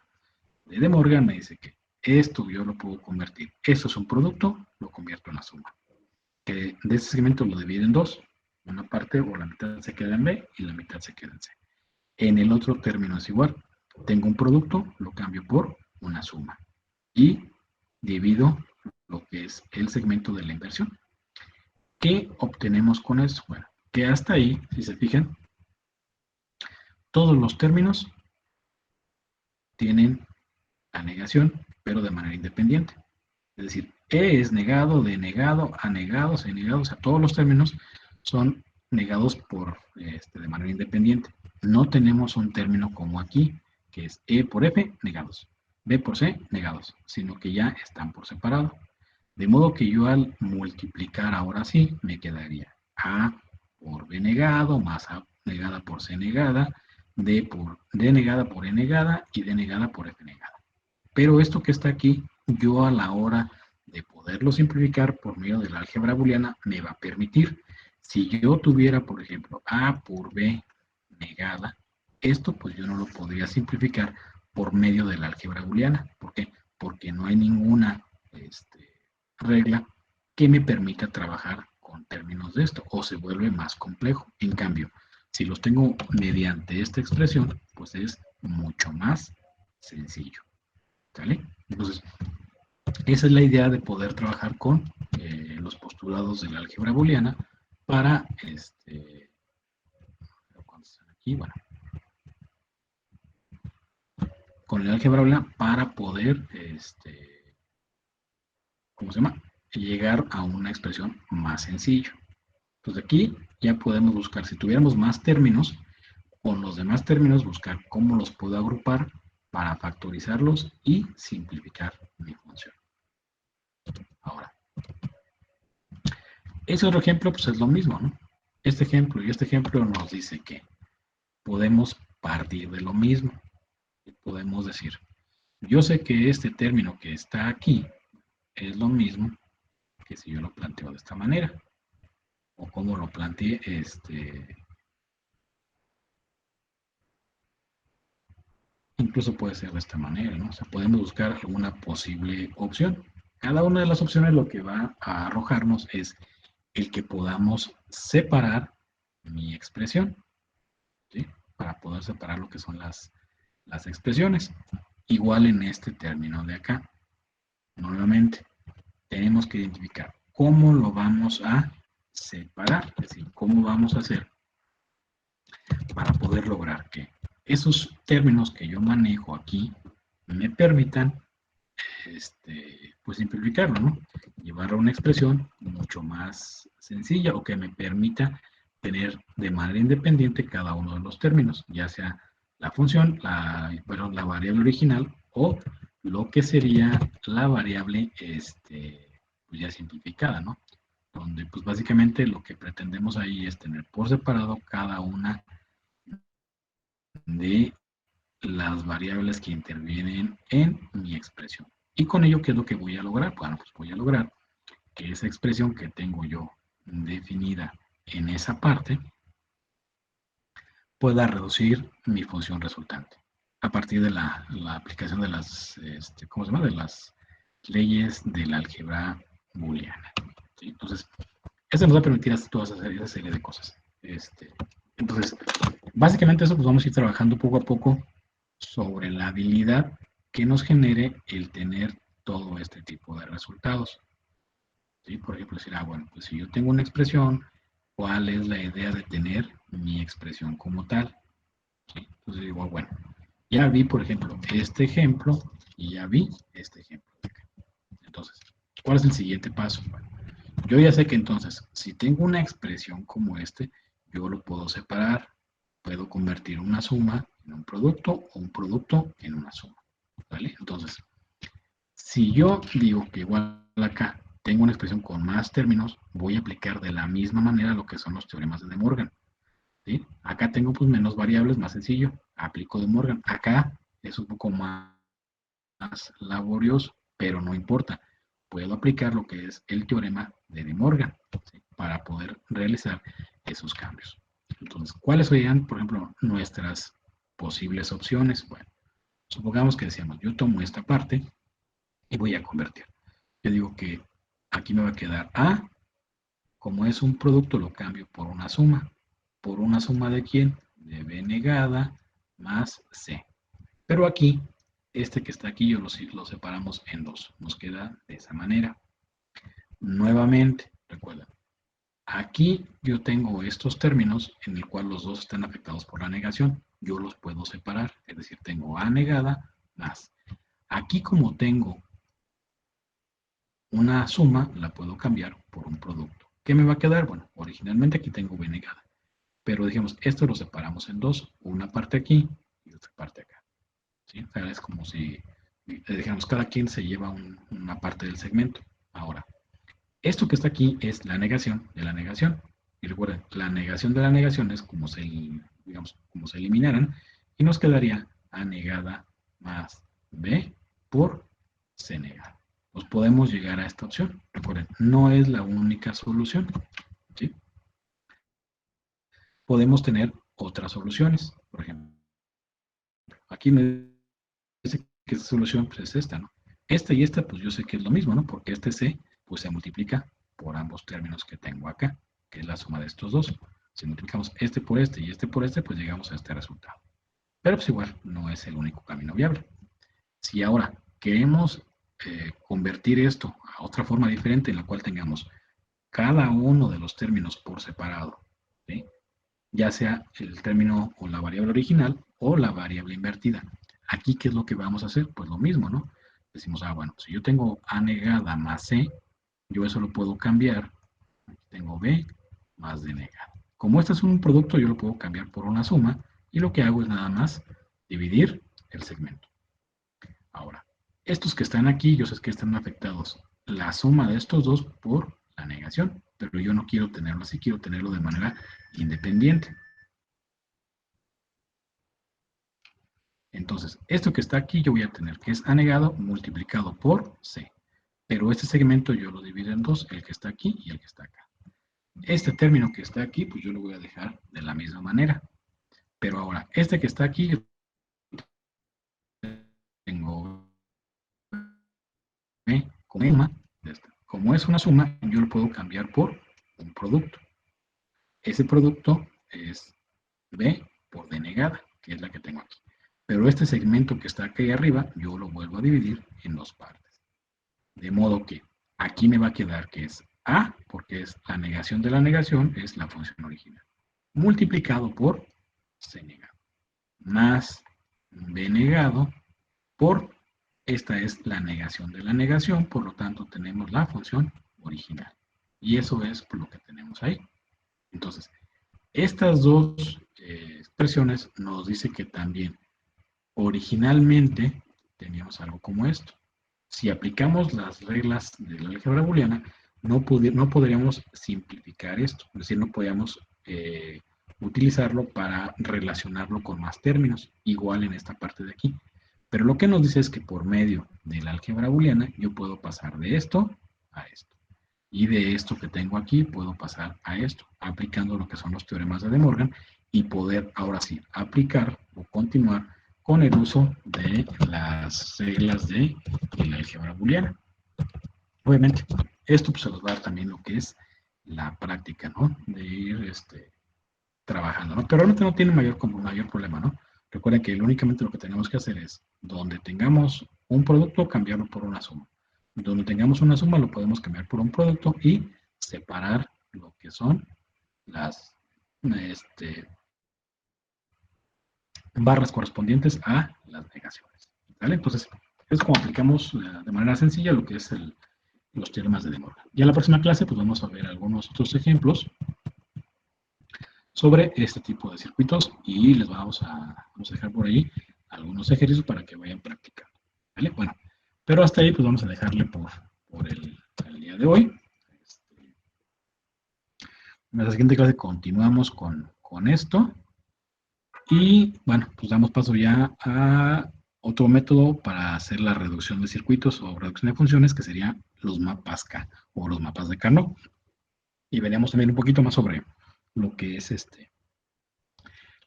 de Morgan me dice que esto yo lo puedo convertir. Esto es un producto, lo convierto en la suma. Que de este segmento lo divido en dos. Una parte o la mitad se queda en B y la mitad se queda en C. En el otro término es igual. Tengo un producto, lo cambio por una suma. Y divido lo que es el segmento de la inversión. ¿Qué obtenemos con esto? Bueno, que hasta ahí, si se fijan, todos los términos tienen la negación, pero de manera independiente. Es decir, E es negado, D negado, A negado, C negado, o sea, todos los términos son negados de manera independiente. No tenemos un término como aquí, que es E por F, negados, B por C, negados, sino que ya están por separado. De modo que yo al multiplicar ahora sí, me quedaría A por B negado, más A negada por C negada, D negada por E negada y D negada por F negada. Pero esto que está aquí, yo a la hora de poderlo simplificar por medio de la álgebra booleana, me va a permitir. Si yo tuviera, por ejemplo, A por B negada, esto pues yo no lo podría simplificar por medio de la álgebra booleana. ¿Por qué? Porque no hay ninguna regla que me permita trabajar con términos de esto, o se vuelve más complejo. En cambio, si los tengo mediante esta expresión, pues es mucho más sencillo. ¿Sale? Entonces, esa es la idea de poder trabajar con los postulados de la álgebra booleana para, aquí, bueno, con la álgebra booleana para poder, ¿cómo se llama? Llegar a una expresión más sencilla. Entonces aquí ya podemos buscar, si tuviéramos más términos, con los demás términos buscar cómo los puedo agrupar para factorizarlos y simplificar mi función. Ahora, ese otro ejemplo pues es lo mismo, ¿no? Este ejemplo y este ejemplo nos dice que podemos partir de lo mismo. Podemos decir, yo sé que este término que está aquí es lo mismo que si yo lo planteo de esta manera. O como lo planteé, incluso puede ser de esta manera, ¿no? O sea, podemos buscar alguna posible opción. Cada una de las opciones lo que va a arrojarnos es el que podamos separar mi expresión, ¿sí? Para poder separar lo que son las expresiones. Igual en este término de acá. Nuevamente, tenemos que identificar cómo lo vamos a separar, es decir, cómo vamos a hacer para poder lograr que esos términos que yo manejo aquí me permitan pues simplificarlo, ¿no? Llevarlo a una expresión mucho más sencilla o que me permita tener de manera independiente cada uno de los términos, ya sea la función, la variable original o lo que sería la variable pues ya simplificada, ¿no? Donde pues básicamente lo que pretendemos ahí es tener por separado cada una de las variables que intervienen en mi expresión. Y con ello, ¿qué es lo que voy a lograr? Bueno, pues voy a lograr que esa expresión que tengo yo definida en esa parte pueda reducir mi función resultante a partir de la aplicación de las, ¿cómo se llama? De las leyes de la álgebra booleana. ¿Sí? Entonces, esto nos va a permitir hacer toda esa serie de cosas. Entonces, básicamente eso pues vamos a ir trabajando poco a poco sobre la habilidad que nos genere el tener todo este tipo de resultados. ¿Sí? Por ejemplo, decir, bueno, pues si yo tengo una expresión, ¿cuál es la idea de tener mi expresión como tal? ¿Sí? Entonces digo, bueno, ya vi, por ejemplo, este ejemplo y ya vi este ejemplo. Entonces, ¿cuál es el siguiente paso? Bueno, yo ya sé que entonces, si tengo una expresión como yo lo puedo separar. Puedo convertir una suma en un producto o un producto en una suma. ¿Vale? Entonces, si yo digo que igual acá tengo una expresión con más términos, voy a aplicar de la misma manera lo que son los teoremas de De Morgan. ¿Sí? Acá tengo pues menos variables, más sencillo, aplico De Morgan. Acá es un poco más laborioso, pero no importa. Puedo aplicar lo que es el teorema de De Morgan, ¿sí? Para poder realizar esos cambios. Entonces, ¿cuáles serían, por ejemplo, nuestras posibles opciones? Bueno, supongamos que decíamos, yo tomo esta parte y voy a convertir. Yo digo que aquí me va a quedar A, como es un producto, lo cambio por una suma. ¿Por una suma de quién? De B negada más C. Pero aquí, este que está aquí, yo lo separamos en dos. Nos queda de esa manera. Nuevamente, recuerden, aquí yo tengo estos términos en el cual los dos están afectados por la negación. Yo los puedo separar, es decir, tengo A negada más. Aquí como tengo una suma la puedo cambiar por un producto. ¿Qué me va a quedar? Bueno, originalmente aquí tengo b negada, pero digamos, esto lo separamos en dos, una parte aquí y otra parte acá. ¿Sí? O sea, es como si, digamos, cada quien se lleva una parte del segmento. Ahora, esto que está aquí es la negación de la negación. Y recuerden, la negación de la negación es como digamos, como se eliminaran, y nos quedaría A negada más B por C negada. Pues podemos llegar a esta opción. Recuerden, no es la única solución. ¿Sí? Podemos tener otras soluciones. Por ejemplo, aquí me dice que esta solución pues, es esta, ¿no? Esta y esta, pues yo sé que es lo mismo, ¿no? Porque este C, pues se multiplica por ambos términos que tengo acá, que es la suma de estos dos. Si multiplicamos este por este y este por este, pues llegamos a este resultado. Pero pues igual, no es el único camino viable. Si ahora queremos convertir esto a otra forma diferente en la cual tengamos cada uno de los términos por separado, ¿sí? Ya sea el término o la variable original o la variable invertida. Aquí, ¿qué es lo que vamos a hacer? Pues lo mismo, ¿no? Decimos, bueno, si yo tengo A negada más C, yo eso lo puedo cambiar. Aquí tengo B más D negada. Como este es un producto, yo lo puedo cambiar por una suma y lo que hago es nada más dividir el segmento. Ahora, estos que están aquí, yo sé que están afectados la suma de estos dos por la negación, pero yo no quiero tenerlo así, quiero tenerlo de manera independiente. Entonces, esto que está aquí yo voy a tener que es A negado multiplicado por C. Pero este segmento yo lo divido en dos, el que está aquí y el que está acá. Este término que está aquí, pues yo lo voy a dejar de la misma manera. Pero ahora, este que está aquí, yo tengo B como suma. Como es una suma, yo lo puedo cambiar por un producto. Ese producto es B por D negada, que es la que tengo aquí. Pero este segmento que está aquí arriba, yo lo vuelvo a dividir en dos partes. De modo que aquí me va a quedar que es A, porque es la negación de la negación, es la función original, multiplicado por C negado, más B negado por, esta es la negación de la negación, por lo tanto tenemos la función original. Y eso es lo que tenemos ahí. Entonces, estas dos expresiones nos dice que también originalmente teníamos algo como esto. Si aplicamos las reglas de la álgebra booleana, no podríamos simplificar esto, es decir, no podríamos utilizarlo para relacionarlo con más términos, igual en esta parte de aquí. Pero lo que nos dice es que por medio de la álgebra booleana yo puedo pasar de esto a esto. Y de esto que tengo aquí puedo pasar a esto, aplicando lo que son los teoremas de De Morgan y poder ahora sí aplicar o continuar con el uso de las reglas de la álgebra booleana. Obviamente, esto pues, se nos va a dar también lo que es la práctica, ¿no? De ir trabajando, ¿no? Pero realmente no tiene mayor problema, ¿no? Recuerden que únicamente lo que tenemos que hacer es, donde tengamos un producto, cambiarlo por una suma. Donde tengamos una suma, lo podemos cambiar por un producto y separar lo que son las barras correspondientes a las negaciones. ¿Vale? Entonces, es como aplicamos de manera sencilla lo que es los teoremas de De Morgan. Ya en la próxima clase, pues vamos a ver algunos otros ejemplos sobre este tipo de circuitos y les vamos a dejar por ahí algunos ejercicios para que vayan practicando. ¿Vale? Bueno, pero hasta ahí pues vamos a dejarle por el día de hoy. En la siguiente clase continuamos con esto y bueno, pues damos paso ya a otro método para hacer la reducción de circuitos o reducción de funciones que serían los mapas K o los mapas de Carnot. Y veremos también un poquito más sobre lo que es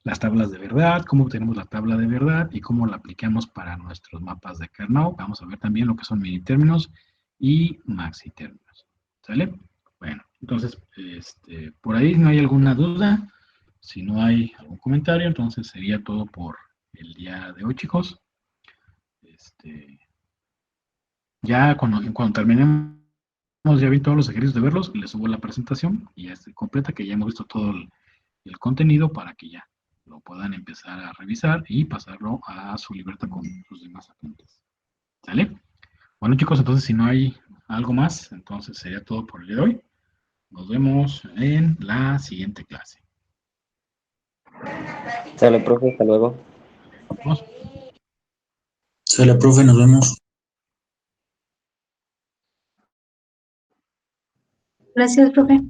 las tablas de verdad, cómo obtenemos la tabla de verdad y cómo la aplicamos para nuestros mapas de Carnot. Vamos a ver también lo que son minitérminos y maxitérminos. ¿Sale? Bueno, entonces, por ahí no hay alguna duda. Si no hay algún comentario, entonces sería todo por el día de hoy, chicos. Ya cuando terminemos, ya vi todos los ejercicios de verlos, les subo la presentación y ya está completa, que ya hemos visto todo el contenido para que ya lo puedan empezar a revisar y pasarlo a su libreta con sus demás apuntes. ¿Sale? Bueno, chicos, entonces si no hay ¿Algo más? Entonces sería todo por el día de hoy. Nos vemos en la siguiente clase. Sale, profe, hasta luego. Vamos. Sale, profe, nos vemos. Gracias, profe.